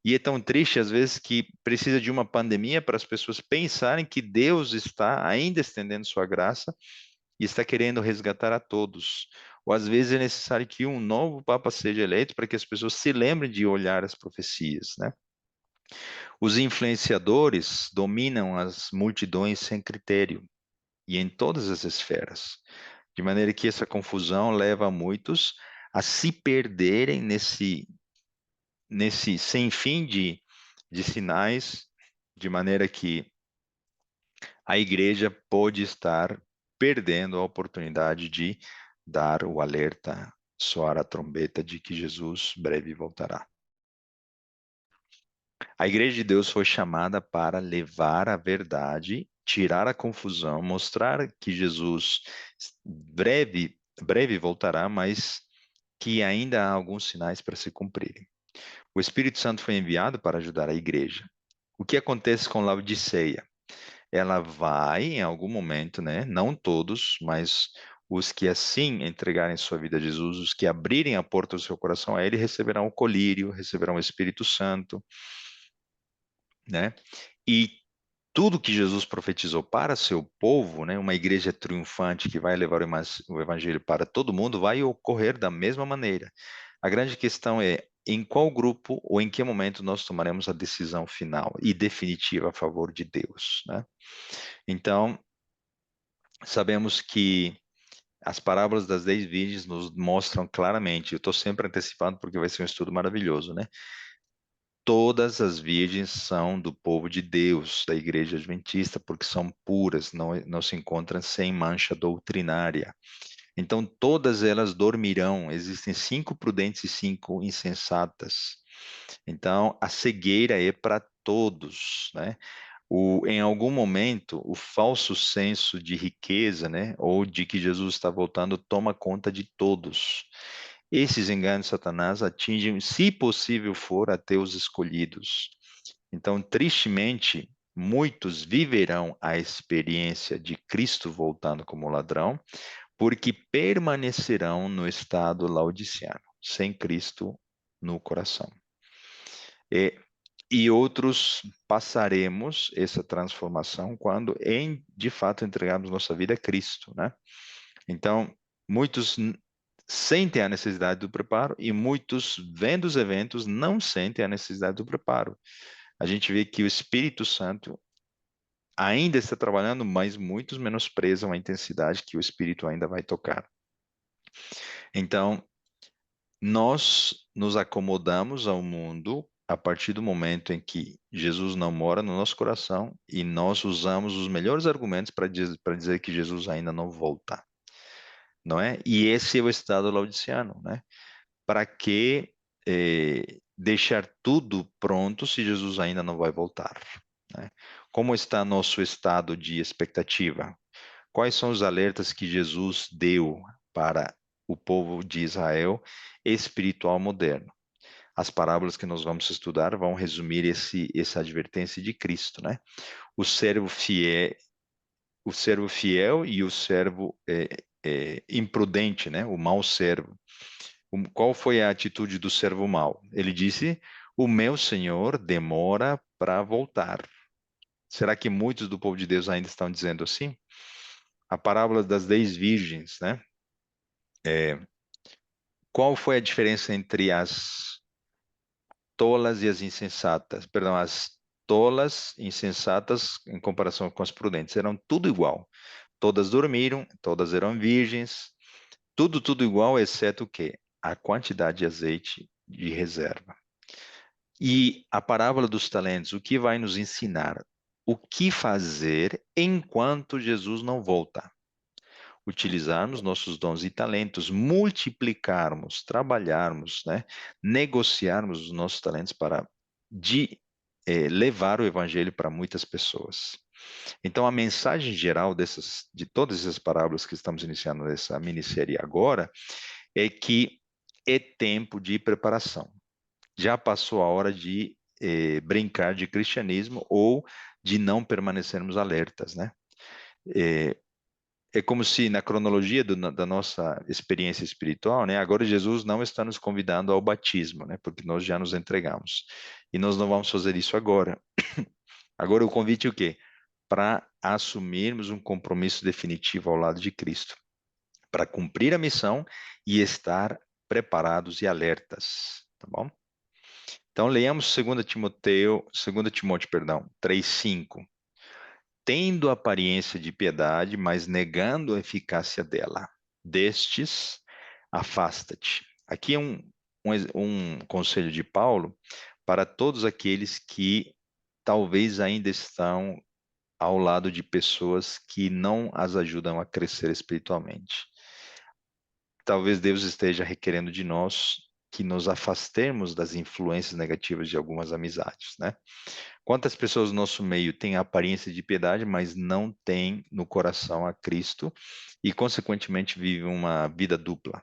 E é tão triste, às vezes, que precisa de uma pandemia para as pessoas pensarem que Deus está ainda estendendo sua graça e está querendo resgatar a todos. Ou às vezes é necessário que um novo Papa seja eleito para que as pessoas se lembrem de olhar as profecias, né? Os influenciadores dominam as multidões sem critério e em todas as esferas, de maneira que essa confusão leva muitos a se perderem nesse sem fim de sinais, de maneira que a igreja pode estar perdendo a oportunidade de dar o alerta, soar a trombeta de que Jesus breve voltará. A igreja de Deus foi chamada para levar a verdade, tirar a confusão, mostrar que Jesus breve voltará, mas que ainda há alguns sinais para se cumprirem. O Espírito Santo foi enviado para ajudar a igreja. O que acontece com Laodiceia? Ela vai, em algum momento, né? Não todos, mas os que assim entregarem sua vida a Jesus, os que abrirem a porta do seu coração a Ele, receberão o colírio, receberão o Espírito Santo, né? E tudo que Jesus profetizou para seu povo, né? Uma igreja triunfante que vai levar o evangelho para todo mundo, vai ocorrer da mesma maneira. A grande questão é em qual grupo ou em que momento nós tomaremos a decisão final e definitiva a favor de Deus, né? Então, sabemos que as parábolas das 10 virgens nos mostram claramente, eu estou sempre antecipando porque vai ser um estudo maravilhoso, né? Todas as virgens são do povo de Deus, da igreja adventista, porque são puras, não se encontram sem mancha doutrinária. Então, todas elas dormirão. Existem 5 prudentes e 5 insensatas. Então, a cegueira é para todos, né? Em algum momento, o falso senso de riqueza, né, ou de que Jesus está voltando, toma conta de todos. Esses enganos de Satanás atingem, se possível for, até os escolhidos. Então, tristemente, muitos viverão a experiência de Cristo voltando como ladrão, porque permanecerão no estado laodiceano, sem Cristo no coração. E outros passaremos essa transformação quando, de fato, entregarmos nossa vida a Cristo, né? Então, muitos sentem a necessidade do preparo e muitos, vendo os eventos, não sentem a necessidade do preparo. A gente vê que o Espírito Santo ainda está trabalhando, mas muitos menosprezam a intensidade que o Espírito ainda vai tocar. Então, nós nos acomodamos ao mundo a partir do momento em que Jesus não mora no nosso coração e nós usamos os melhores argumentos para dizer que Jesus ainda não volta, não é? E esse é o estado laodiceano, né? Para que deixar tudo pronto se Jesus ainda não vai voltar, né? Como está nosso estado de expectativa? Quais são os alertas que Jesus deu para o povo de Israel espiritual moderno? As parábolas que nós vamos estudar vão resumir essa advertência de Cristo, né? O servo fiel e o servo imprudente, né? O mau servo. Qual foi a atitude do servo mau? Ele disse: o meu senhor demora para voltar. Será que muitos do povo de Deus ainda estão dizendo assim? A parábola das 10 virgens, né? Qual foi a diferença entre as tolas e as insensatas? Perdão, as tolas, insensatas, em comparação com as prudentes, eram tudo igual. Todas dormiram, todas eram virgens, tudo igual, exceto o quê? A quantidade de azeite de reserva. E a parábola dos talentos, o que vai nos ensinar? O que fazer enquanto Jesus não volta? Utilizarmos nossos dons e talentos, multiplicarmos, trabalharmos, né? Negociarmos os nossos talentos para levar o evangelho para muitas pessoas. Então, a mensagem geral de todas essas parábolas que estamos iniciando nessa minissérie agora é que é tempo de preparação. Já passou a hora de brincar de cristianismo ou de não permanecermos alertas, né? É, é como se na cronologia da nossa experiência espiritual, né? Agora Jesus não está nos convidando ao batismo, né? Porque nós já nos entregamos. E nós não vamos fazer isso agora. Agora o convite é o quê? Para assumirmos um compromisso definitivo ao lado de Cristo, para cumprir a missão e estar preparados e alertas, tá bom? Então leiamos 2 Timóteo, perdão, 3:5. Tendo aparência de piedade, mas negando a eficácia dela. Destes, afasta-te. Aqui é um conselho de Paulo para todos aqueles que talvez ainda estão ao lado de pessoas que não as ajudam a crescer espiritualmente. Talvez Deus esteja requerendo de nós que nos afastemos das influências negativas de algumas amizades, né? Quantas pessoas no nosso meio têm a aparência de piedade, mas não têm no coração a Cristo e, consequentemente, vivem uma vida dupla?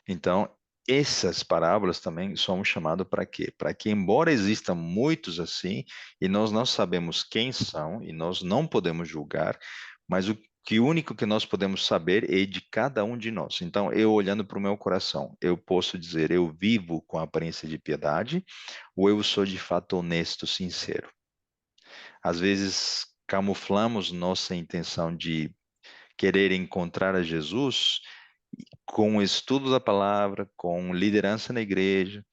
Então, essas parábolas também somos chamados para quê? Para que, embora existam muitos assim, e nós não sabemos quem são, e nós não podemos julgar, mas o único que nós podemos saber é de cada um de nós. Então, eu olhando para o meu coração, eu posso dizer, eu vivo com a aparência de piedade, ou eu sou de fato honesto, sincero. Às vezes, camuflamos nossa intenção de querer encontrar a Jesus com o estudo da palavra, com liderança na igreja,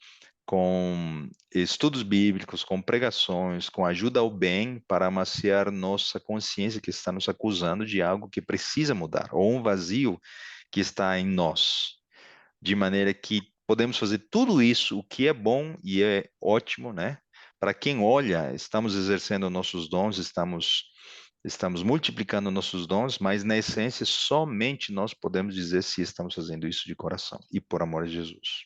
com estudos bíblicos, com pregações, com ajuda ao bem para amaciar nossa consciência que está nos acusando de algo que precisa mudar, ou um vazio que está em nós, de maneira que podemos fazer tudo isso, o que é bom e é ótimo, né? Para quem olha, estamos exercendo nossos dons, estamos multiplicando nossos dons, mas na essência somente nós podemos dizer se estamos fazendo isso de coração e por amor a Jesus.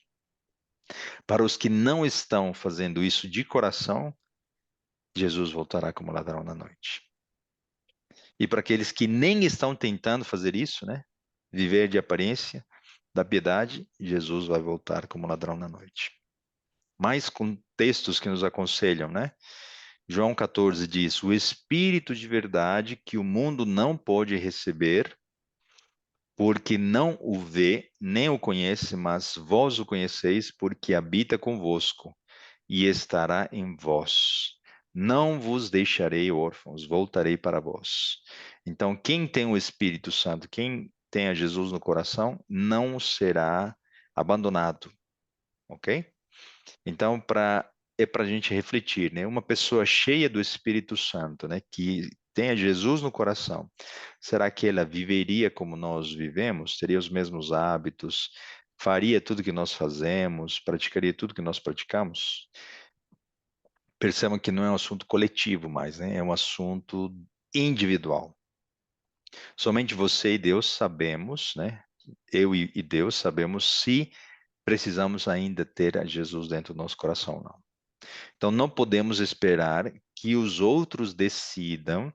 Para os que não estão fazendo isso de coração, Jesus voltará como ladrão na noite. E para aqueles que nem estão tentando fazer isso, né? Viver de aparência, da piedade, Jesus vai voltar como ladrão na noite. Mas com textos que nos aconselham, né? João 14 diz: o Espírito de verdade que o mundo não pode receber, porque não o vê, nem o conhece, mas vós o conheceis, porque habita convosco e estará em vós. Não vos deixarei órfãos, voltarei para vós. Então, quem tem o Espírito Santo, quem tem a Jesus no coração, não será abandonado, ok? Então, é para a gente refletir, né? Uma pessoa cheia do Espírito Santo, né? Que tenha Jesus no coração, será que ela viveria como nós vivemos? Teria os mesmos hábitos? Faria tudo que nós fazemos? Praticaria tudo que nós praticamos? Percebam que não é um assunto coletivo mais, né? É um assunto individual. Somente você e Deus sabemos, né? Eu e Deus sabemos se precisamos ainda ter a Jesus dentro do nosso coração ou não. Então, não podemos esperar que os outros decidam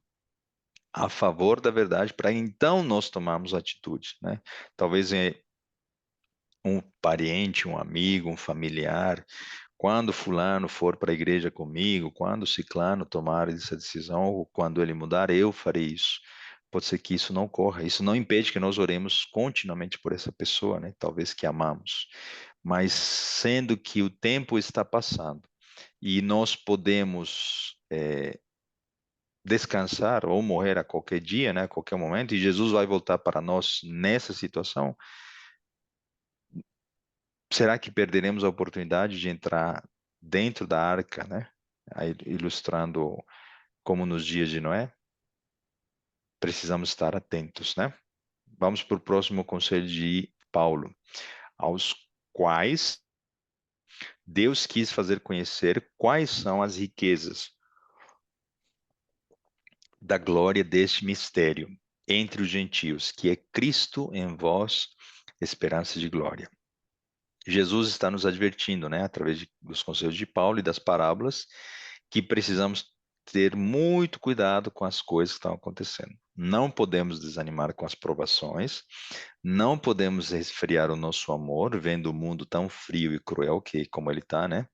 a favor da verdade para então nós tomarmos atitude, né? Talvez um parente, um amigo, um familiar, quando fulano for para a igreja comigo, quando ciclano tomar essa decisão, ou quando ele mudar, eu farei isso. Pode ser que isso não ocorra. Isso não impede que nós oremos continuamente por essa pessoa, né? Talvez que amamos. Mas sendo que o tempo está passando e nós podemos descansar ou morrer a qualquer dia, né? A qualquer momento, e Jesus vai voltar para nós nessa situação, será que perderemos a oportunidade de entrar dentro da arca, né? Aí, ilustrando como nos dias de Noé? Precisamos estar atentos, né? Vamos para o próximo conselho de Paulo, aos quais Deus quis fazer conhecer quais são as riquezas da glória deste mistério entre os gentios, que é Cristo em vós, esperança de glória. Jesus está nos advertindo, né, através dos conselhos de Paulo e das parábolas, que precisamos ter muito cuidado com as coisas que estão acontecendo. Não podemos desanimar com as provações, não podemos resfriar o nosso amor, vendo o mundo tão frio e cruel que como ele está, né?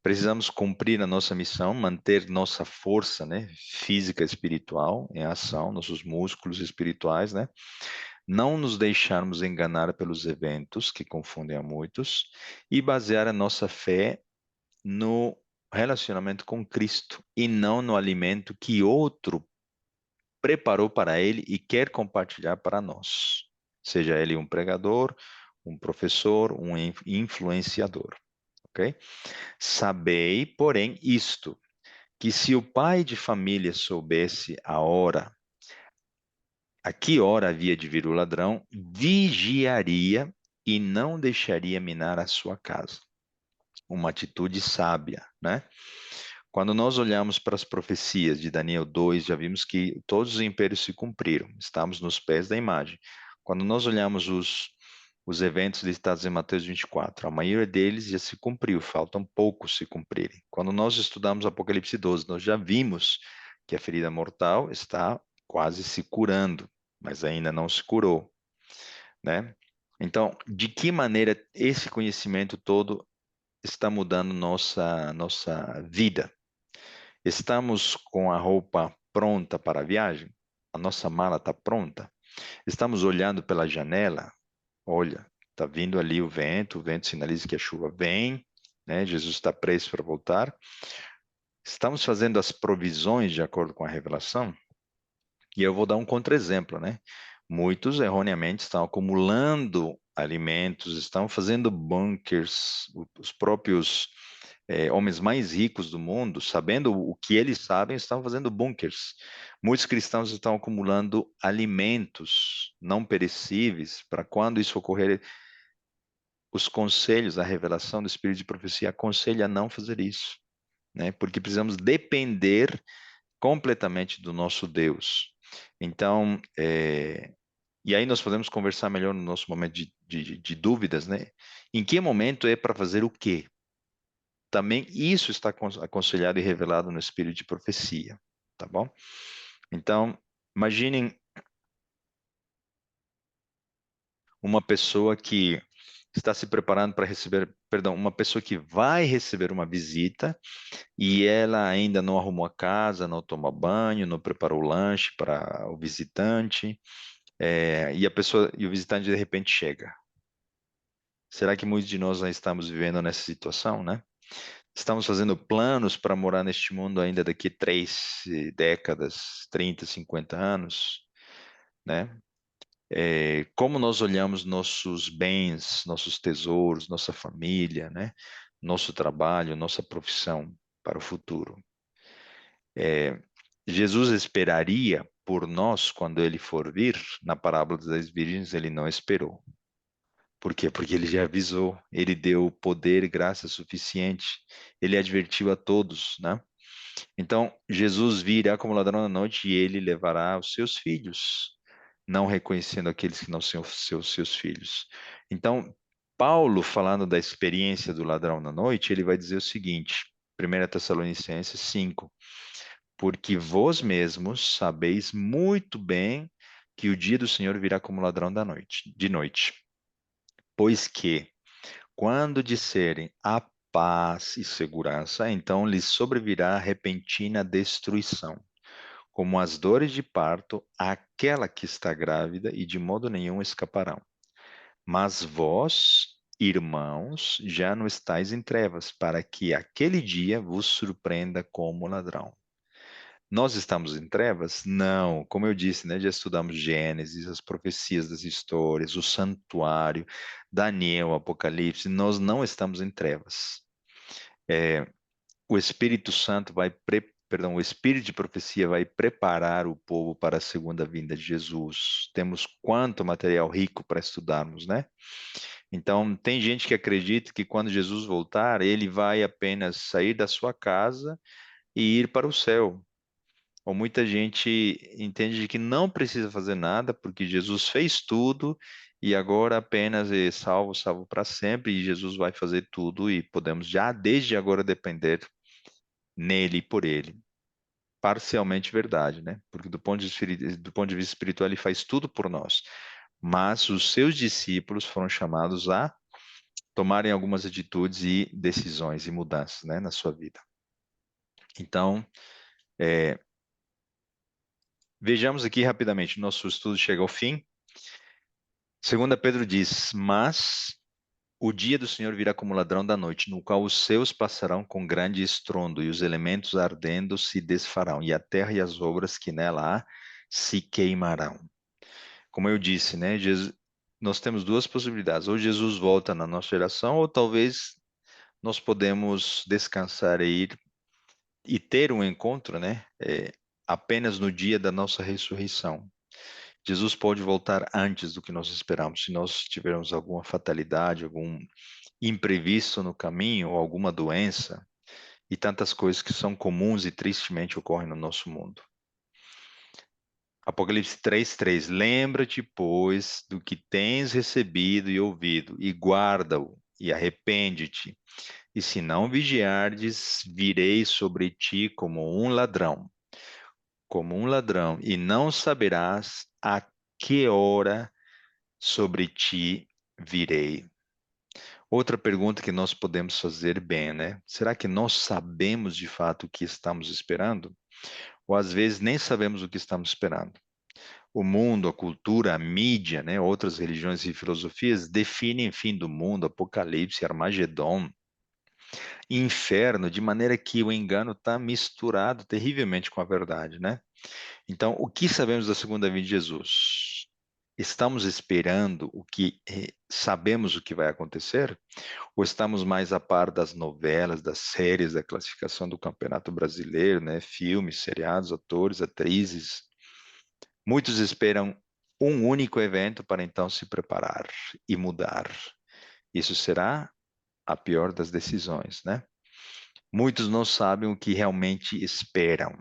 Precisamos cumprir a nossa missão, manter nossa força, né, física e espiritual em ação, nossos músculos espirituais, né? Não nos deixarmos enganar pelos eventos que confundem a muitos e basear a nossa fé no relacionamento com Cristo e não no alimento que outro preparou para ele e quer compartilhar para nós. Seja ele um pregador, um professor, um influenciador, ok? Sabei, porém, isto, que se o pai de família soubesse a que hora havia de vir o ladrão, vigiaria e não deixaria minar a sua casa. Uma atitude sábia, né? Quando nós olhamos para as profecias de Daniel 2, já vimos que todos os impérios se cumpriram, estamos nos pés da imagem. Quando nós olhamos os eventos listados em Mateus 24, a maioria deles já se cumpriu, faltam poucos se cumprirem. Quando nós estudamos Apocalipse 12, nós já vimos que a ferida mortal está quase se curando, mas ainda não se curou, né? Então, de que maneira esse conhecimento todo está mudando nossa vida? Estamos com a roupa pronta para a viagem? A nossa mala está pronta? Estamos olhando pela janela? Olha, está vindo ali o vento sinaliza que a chuva vem, né? Jesus está preso para voltar. Estamos fazendo as provisões de acordo com a revelação? E eu vou dar um contra-exemplo, né? Muitos erroneamente estão acumulando alimentos, estão fazendo bunkers, os próprios homens mais ricos do mundo, sabendo o que eles sabem, estão fazendo bunkers. Muitos cristãos estão acumulando alimentos não perecíveis para quando isso ocorrer. Os conselhos, a revelação do Espírito de profecia aconselha a não fazer isso, né? Porque precisamos depender completamente do nosso Deus. Então, e aí nós podemos conversar melhor no nosso momento de dúvidas, né? Em que momento é para fazer o quê? Também isso está aconselhado e revelado no Espírito de profecia, tá bom? Então, imaginem uma pessoa que está se preparando para receber, perdão, uma pessoa que vai receber uma visita e ela ainda não arrumou a casa, não tomou banho, não preparou o lanche para o visitante, e o visitante de repente chega. Será que muitos de nós já estamos vivendo nessa situação, né? Estamos fazendo planos para morar neste mundo ainda daqui 3 décadas, 30, 50 anos, né? Como nós olhamos nossos bens, nossos tesouros, nossa família, né? Nosso trabalho, nossa profissão para o futuro. Jesus esperaria por nós quando ele for vir? Na parábola das virgens, ele não esperou. Por quê? Porque ele já avisou, ele deu poder e graça suficiente, ele advertiu a todos, né? Então, Jesus virá como ladrão da noite e ele levará os seus filhos, não reconhecendo aqueles que não são seus filhos. Então, Paulo, falando da experiência do ladrão da noite, ele vai dizer o seguinte, 1 Tessalonicenses 5, porque vós mesmos sabeis muito bem que o dia do Senhor virá como ladrão da noite, de noite. Pois que, quando disserem a paz e segurança, então lhes sobrevirá repentina destruição, como as dores de parto, aquela que está grávida e de modo nenhum escaparão. Mas vós, irmãos, já não estáis em trevas, para que aquele dia vos surpreenda como ladrão. Nós estamos em trevas? Não. Como eu disse, né, já estudamos Gênesis, as profecias das histórias, o santuário, Daniel, Apocalipse. Nós não estamos em trevas. O Espírito Santo perdão, o Espírito de profecia vai preparar o povo para a segunda vinda de Jesus. Temos quanto material rico para estudarmos, né? Então, tem gente que acredita que quando Jesus voltar, ele vai apenas sair da sua casa e ir para o céu. Ou muita gente entende de que não precisa fazer nada, porque Jesus fez tudo e agora apenas é salvo, salvo para sempre, e Jesus vai fazer tudo e podemos já desde agora depender nele e por ele. parcialmente verdade, né? Porque do ponto de vista espiritual ele faz tudo por nós. Mas os seus discípulos foram chamados a tomarem algumas atitudes e decisões e mudanças, né, na sua vida. Então, vejamos aqui rapidamente, nosso estudo chega ao fim. Segunda Pedro diz, mas o dia do Senhor virá como ladrão da noite, no qual os céus passarão com grande estrondo, e os elementos ardendo se desfarão, e a terra e as obras que nela há se queimarão. Como eu disse, né, nós temos duas possibilidades, ou Jesus volta na nossa geração, ou talvez nós podemos descansar e ter um encontro, né, apenas no dia da nossa ressurreição. Jesus pode voltar antes do que nós esperamos. Se nós tivermos alguma fatalidade, algum imprevisto no caminho, ou alguma doença, e tantas coisas que são comuns e tristemente ocorrem no nosso mundo. Apocalipse 3:3. Lembra-te, pois, do que tens recebido e ouvido, e guarda-o, e arrepende-te. E se não vigiardes, virei sobre ti como um ladrão, e não saberás a que hora sobre ti virei. Outra pergunta que nós podemos fazer bem, né? Será que nós sabemos de fato o que estamos esperando? Ou às vezes nem sabemos o que estamos esperando? O mundo, a cultura, a mídia, né? Outras religiões e filosofias definem fim do mundo, apocalipse, Armagedon, inferno, de maneira que o engano está misturado terrivelmente com a verdade, né? Então, o que sabemos da segunda vinda de Jesus? Estamos esperando o que sabemos o que vai acontecer? Ou estamos mais a par das novelas, das séries, da classificação do Campeonato Brasileiro, né? Filmes, seriados, atores, atrizes? Muitos esperam um único evento para então se preparar e mudar. Isso será a pior das decisões, né? Muitos não sabem o que realmente esperam.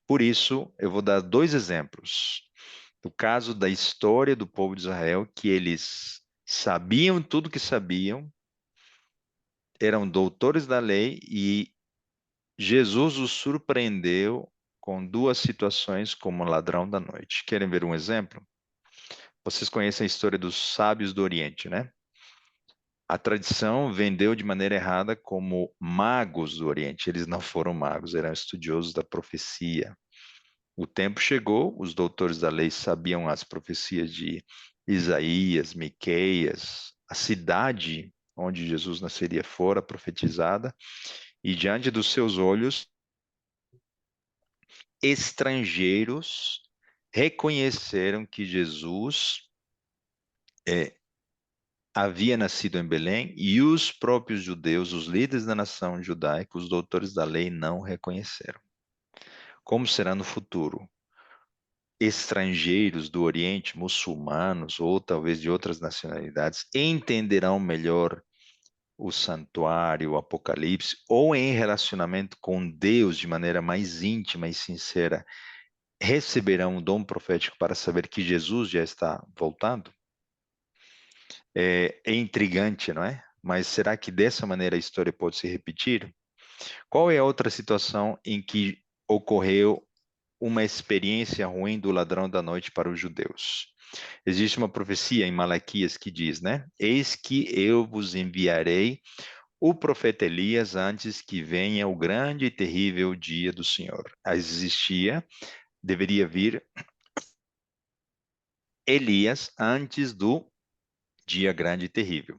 Por isso, eu vou dar dois exemplos. Do caso da história do povo de Israel, que eles sabiam tudo que sabiam, eram doutores da lei e Jesus os surpreendeu com duas situações como ladrão da noite. Querem ver um exemplo? Vocês conhecem a história dos sábios do Oriente, né? A tradição vendeu de maneira errada como magos do Oriente. Eles não foram magos, eram estudiosos da profecia. O tempo chegou, os doutores da lei sabiam as profecias de Isaías, Miqueias, a cidade onde Jesus nasceria fora profetizada, e diante dos seus olhos, estrangeiros reconheceram que Jesus é, havia nascido em Belém e os próprios judeus, os líderes da nação judaica, os doutores da lei, não reconheceram. Como será no futuro? Estrangeiros do Oriente, muçulmanos ou talvez de outras nacionalidades, entenderão melhor o santuário, o Apocalipse, ou em relacionamento com Deus de maneira mais íntima e sincera, receberão um dom profético para saber que Jesus já está voltando? É intrigante, não é? Mas será que dessa maneira a história pode se repetir? Qual é a outra situação em que ocorreu uma experiência ruim do ladrão da noite para os judeus? Existe uma profecia em Malaquias que diz, né? Eis que eu vos enviarei o profeta Elias antes que venha o grande e terrível dia do Senhor. Deveria vir Elias antes do dia grande e terrível.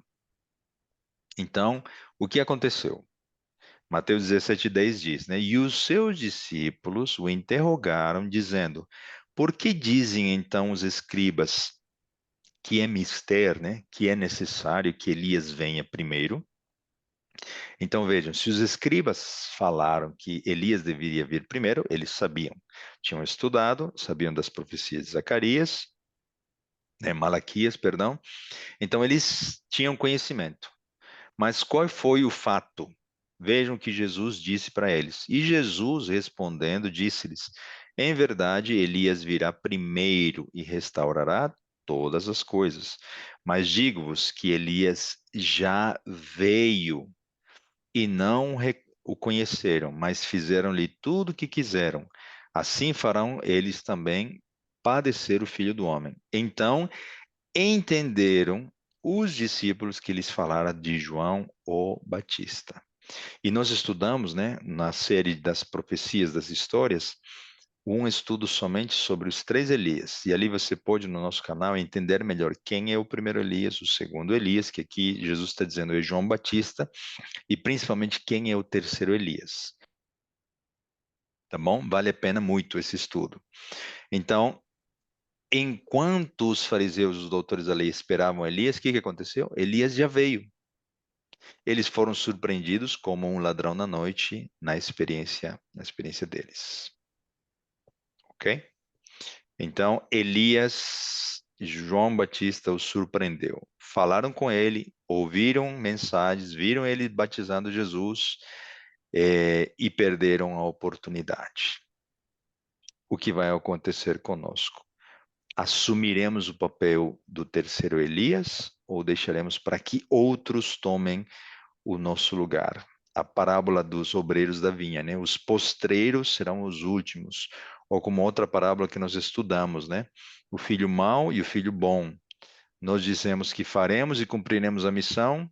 Então, o que aconteceu? Mateus 17:10 diz, né? E os seus discípulos o interrogaram, dizendo: Por que dizem então os escribas que é mister, né? Que é necessário que Elias venha primeiro? Então vejam, se os escribas falaram que Elias deveria vir primeiro, eles sabiam, tinham estudado, sabiam das profecias de Zacarias, né, Malaquias, perdão. Então eles tinham conhecimento. Mas qual foi o fato? Vejam o que Jesus disse para eles. E Jesus, respondendo, disse-lhes: Em verdade, Elias virá primeiro e restaurará todas as coisas. Mas digo-vos que Elias já veio e não o conheceram, mas fizeram-lhe tudo o que quiseram. Assim farão eles também padecer o Filho do Homem. Então entenderam os discípulos que lhes falara de João o Batista. E nós estudamos, né, na série das profecias, das histórias, um estudo somente sobre os três Elias. E ali você pode, no nosso canal, entender melhor quem é o primeiro Elias, o segundo Elias, que aqui Jesus está dizendo é João Batista, e principalmente quem é o terceiro Elias. Tá bom? Vale a pena muito esse estudo. Então, enquanto os fariseus, os doutores da lei, esperavam Elias, o que aconteceu? Elias já veio. Eles foram surpreendidos como um ladrão na noite na experiência deles. Ok? Então, Elias, João Batista os surpreendeu. Falaram com ele, ouviram mensagens, viram ele batizando Jesus, e perderam a oportunidade. O que vai acontecer conosco? Assumiremos o papel do terceiro Elias ou deixaremos para que outros tomem o nosso lugar? A parábola dos obreiros da vinha, né? Os postreiros serão os últimos. Ou como outra parábola que nós estudamos, né? O filho mau e o filho bom. Nós dizemos que faremos e cumpriremos a missão,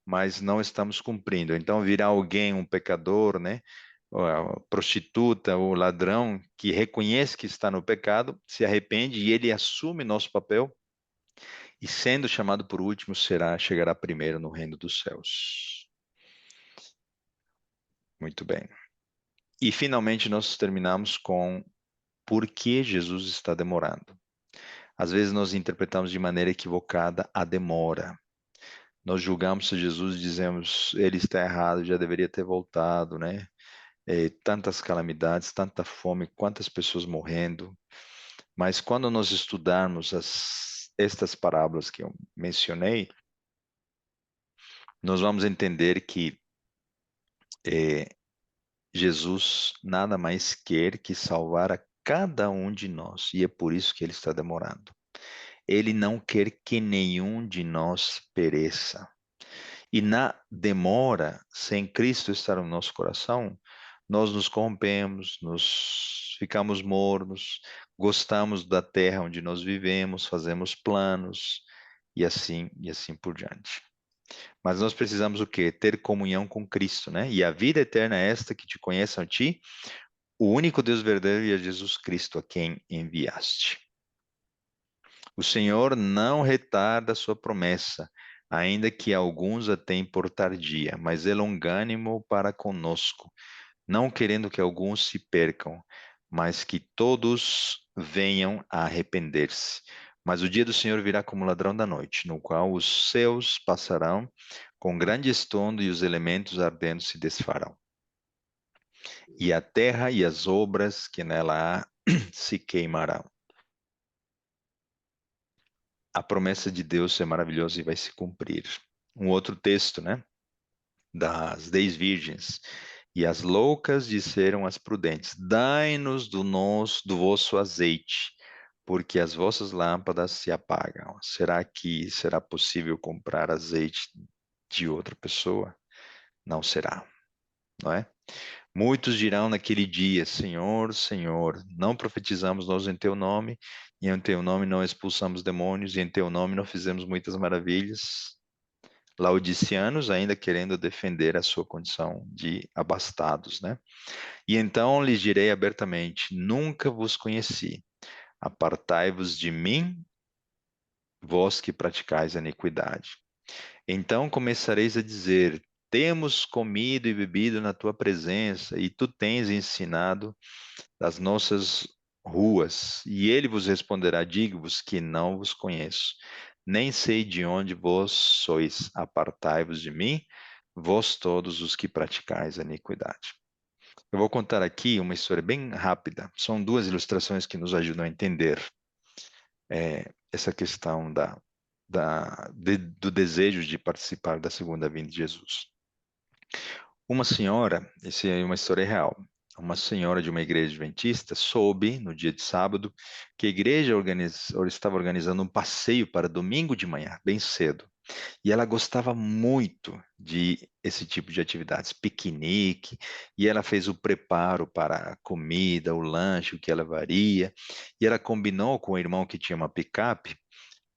mas não estamos cumprindo. Então virá alguém, um pecador, né? Ou a prostituta ou ladrão que reconhece que está no pecado, se arrepende e ele assume nosso papel e sendo chamado por último chegará primeiro no reino dos céus. Muito bem. E finalmente nós terminamos com por que Jesus está demorando. Às vezes nós interpretamos de maneira equivocada a demora. Nós julgamos se Jesus e dizemos ele está errado, já deveria ter voltado, né? Tantas calamidades, tanta fome, quantas pessoas morrendo. Mas quando nós estudarmos estas parábolas que eu mencionei, nós vamos entender que eh, Jesus nada mais quer que salvar a cada um de nós, e é por isso que ele está demorando. Ele não quer que nenhum de nós pereça. E na demora, sem Cristo estar no nosso coração, nós nos corrompemos, nos ficamos mornos, gostamos da terra onde nós vivemos, fazemos planos e assim por diante. Mas nós precisamos o quê? Ter comunhão com Cristo, né? E a vida eterna é esta que te conheçam a ti, o único Deus verdadeiro e a Jesus Cristo a quem enviaste. O Senhor não retarda a sua promessa, ainda que alguns a tenham por tardia, mas é longânimo para conosco, não querendo que alguns se percam, mas que todos venham a arrepender-se. Mas o dia do Senhor virá como ladrão da noite, no qual os céus passarão com grande estrondo e os elementos ardendo se desfarão. E a terra e as obras que nela há se queimarão. A promessa de Deus é maravilhosa e vai se cumprir. Um outro texto, né? Das 10 virgens. E as loucas disseram às prudentes: dai-nos do vosso azeite, porque as vossas lâmpadas se apagam. Será que será possível comprar azeite de outra pessoa? Não será, não é? Muitos dirão naquele dia: Senhor, Senhor, não profetizamos nós em teu nome, e em teu nome não expulsamos demônios, e em teu nome não fizemos muitas maravilhas. Laodiceanos ainda querendo defender a sua condição de abastados, né? E então lhes direi abertamente: nunca vos conheci. Apartai-vos de mim, vós que praticais a iniquidade. Então começareis a dizer: temos comido e bebido na tua presença, e tu tens ensinado das nossas ruas. E ele vos responderá: digo-vos que não vos conheço, nem sei de onde vós sois. Apartai-vos de mim, vós todos os que praticais a iniquidade. Eu vou contar aqui uma história bem rápida. São duas ilustrações que nos ajudam a entender essa questão do desejo de participar da segunda vinda de Jesus. Uma senhora, essa é uma história real, uma senhora de uma igreja adventista soube, no dia de sábado, que a igreja estava organizando um passeio para domingo de manhã, bem cedo. E ela gostava muito de esse tipo de atividades, piquenique, e ela fez o preparo para a comida, o lanche, o que ela levaria, e ela combinou com o irmão que tinha uma picape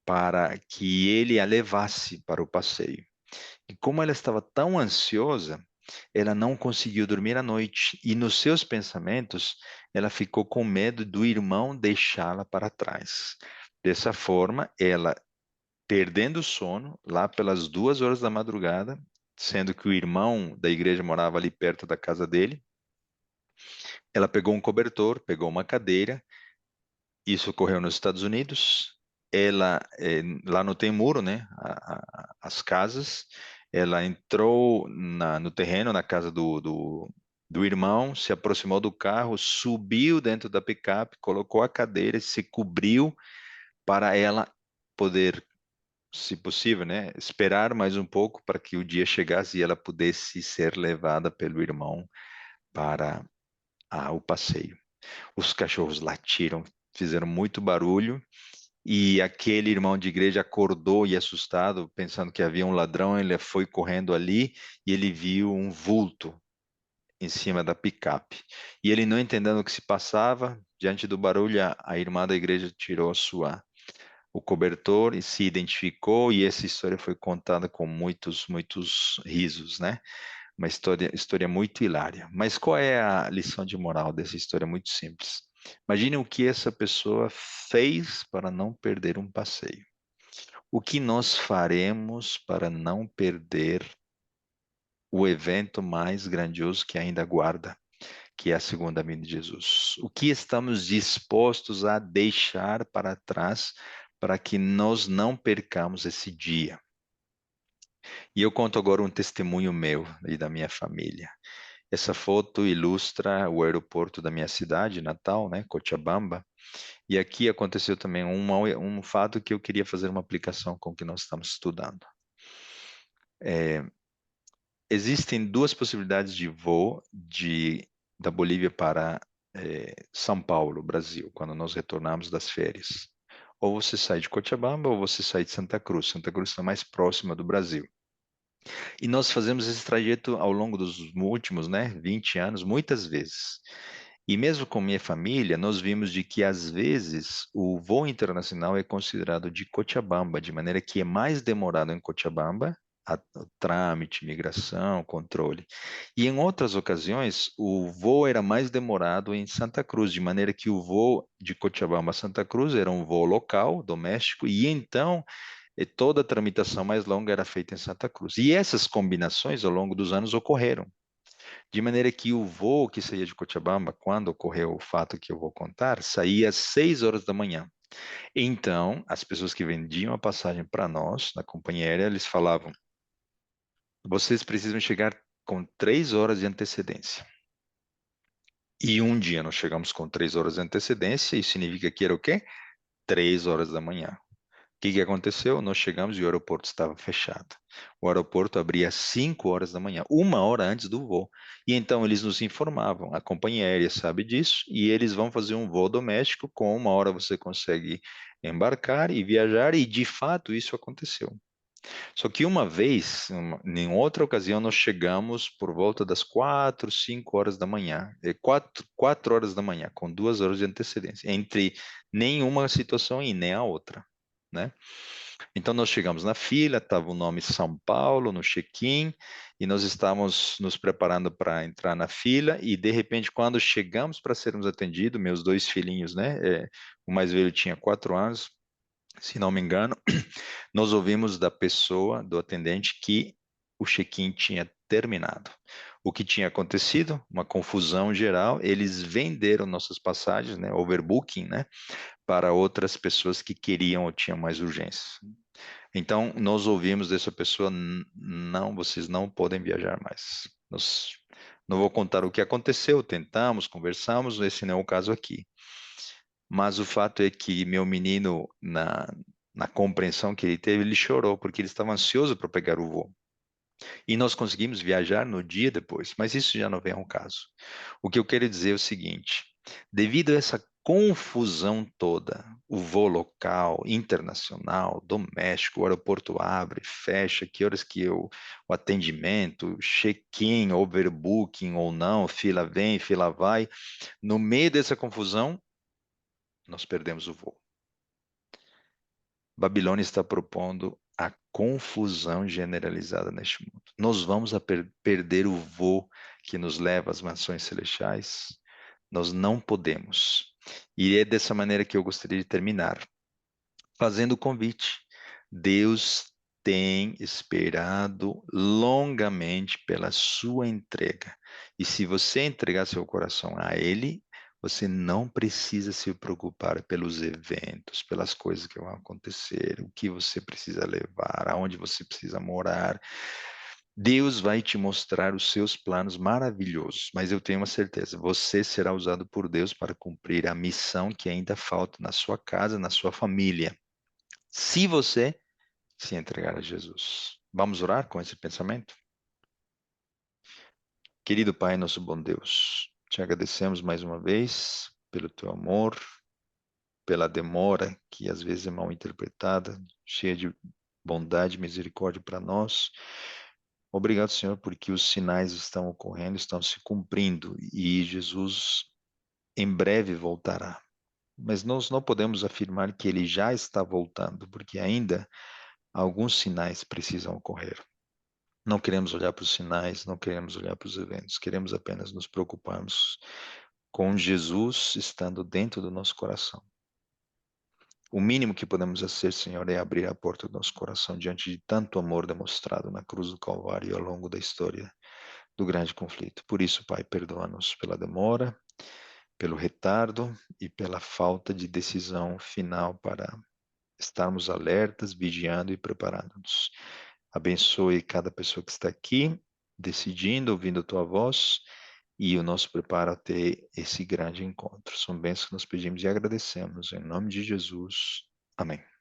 para que ele a levasse para o passeio. E como ela estava tão ansiosa, ela não conseguiu dormir à noite, e nos seus pensamentos, ela ficou com medo do irmão deixá-la para trás. Dessa forma, ela perdendo o sono lá pelas 2 horas da madrugada, sendo que o irmão da igreja morava ali perto da casa dele. Ela pegou um cobertor, pegou uma cadeira. Isso ocorreu nos Estados Unidos. Ela, lá não tem muro, né? As casas. Ela entrou no terreno, na casa do irmão, se aproximou do carro, subiu dentro da picape, colocou a cadeira, se cobriu para ela poder, se possível, né, esperar mais um pouco para que o dia chegasse e ela pudesse ser levada pelo irmão para o passeio. Os cachorros latiram, fizeram muito barulho e aquele irmão de igreja acordou e assustado, pensando que havia um ladrão, ele foi correndo ali e ele viu um vulto em cima da picape. E ele não entendendo o que se passava, diante do barulho, a irmã da igreja tirou o cobertor e se identificou, e essa história foi contada com muitos, muitos risos, né? Uma história muito hilária. Mas qual é a lição de moral dessa história? Muito simples. Imagine o que essa pessoa fez para não perder um passeio. O que nós faremos para não perder o evento mais grandioso que ainda aguarda, que é a segunda vinda de Jesus? O que estamos dispostos a deixar para trás para que nós não percamos esse dia? E eu conto agora um testemunho meu e da minha família. Essa foto ilustra o aeroporto da minha cidade, Natal, né, Cochabamba. E aqui aconteceu também um fato que eu queria fazer uma aplicação com o que nós estamos estudando. É, existem duas possibilidades de voo da Bolívia para São Paulo, Brasil, quando nós retornamos das férias. Ou você sai de Cochabamba ou você sai de Santa Cruz. Santa Cruz está mais próxima do Brasil. E nós fazemos esse trajeto ao longo dos últimos, né, 20 anos, muitas vezes. E mesmo com minha família, nós vimos de que às vezes o voo internacional é considerado de Cochabamba, de maneira que é mais demorado em Cochabamba, o trâmite, migração, controle. E em outras ocasiões, o voo era mais demorado em Santa Cruz, de maneira que o voo de Cochabamba a Santa Cruz era um voo local, doméstico, e então toda a tramitação mais longa era feita em Santa Cruz. E essas combinações ao longo dos anos ocorreram. De maneira que o voo que saía de Cochabamba, quando ocorreu o fato que eu vou contar, saía às 6 horas da manhã. Então, as pessoas que vendiam a passagem para nós, na companhia aérea, eles falavam: vocês precisam chegar com 3 horas de antecedência. E um dia nós chegamos com 3 horas de antecedência, isso significa que era o quê? 3 horas da manhã. O que que aconteceu? Nós chegamos e o aeroporto estava fechado. O aeroporto abria às 5 horas da manhã, 1 hora antes do voo. E então eles nos informavam, a companhia aérea sabe disso, e eles vão fazer um voo doméstico, com 1 hora você consegue embarcar e viajar, e de fato isso aconteceu. Só que uma vez, em outra ocasião, nós chegamos por volta das 4, 5 horas da manhã, 4 horas da manhã, com 2 horas de antecedência, entre nenhuma situação e nem a outra, né? Então nós chegamos na fila, estava o nome São Paulo no check-in, e nós estávamos nos preparando para entrar na fila, e de repente, quando chegamos para sermos atendidos, meus dois filhinhos, né? O mais velho tinha 4 anos, se não me engano, nós ouvimos da pessoa, do atendente, que o check-in tinha terminado. O que tinha acontecido? Uma confusão geral. Eles venderam nossas passagens, né, overbooking, né, para outras pessoas que queriam ou tinham mais urgência. Então, nós ouvimos dessa pessoa: não, vocês não podem viajar mais. Não vou contar o que aconteceu, tentamos, conversamos, esse não é o caso aqui. Mas o fato é que meu menino, na compreensão que ele teve, ele chorou, porque ele estava ansioso para pegar o voo. E nós conseguimos viajar no dia depois, mas isso já não vem ao caso. O que eu quero dizer é o seguinte: devido a essa confusão toda, o voo local, internacional, doméstico, o aeroporto abre, fecha, que horas que o atendimento, check-in, overbooking ou não, fila vem, fila vai. No meio dessa confusão, nós perdemos o voo. Babilônia está propondo a confusão generalizada neste mundo. Nós vamos perder o voo que nos leva às mansões celestiais. Nós não podemos. E é dessa maneira que eu gostaria de terminar, fazendo o convite. Deus tem esperado longamente pela sua entrega. E se você entregar seu coração a Ele, você não precisa se preocupar pelos eventos, pelas coisas que vão acontecer, o que você precisa levar, aonde você precisa morar. Deus vai te mostrar os seus planos maravilhosos, mas eu tenho uma certeza, você será usado por Deus para cumprir a missão que ainda falta na sua casa, na sua família, se você se entregar a Jesus. Vamos orar com esse pensamento? Querido Pai, nosso bom Deus, te agradecemos mais uma vez pelo teu amor, pela demora que às vezes é mal interpretada, cheia de bondade e misericórdia para nós. Obrigado, Senhor, porque os sinais estão ocorrendo, estão se cumprindo e Jesus em breve voltará. Mas nós não podemos afirmar que ele já está voltando, porque ainda alguns sinais precisam ocorrer. Não queremos olhar para os sinais, não queremos olhar para os eventos, queremos apenas nos preocuparmos com Jesus estando dentro do nosso coração. O mínimo que podemos fazer, Senhor, é abrir a porta do nosso coração diante de tanto amor demonstrado na cruz do Calvário e ao longo da história do grande conflito. Por isso, Pai, perdoa-nos pela demora, pelo retardo e pela falta de decisão final para estarmos alertas, vigiando e preparando-nos. Abençoe cada pessoa que está aqui, decidindo, ouvindo a tua voz e o nosso preparo até esse grande encontro. São bênçãos que nós pedimos e agradecemos. Em nome de Jesus. Amém.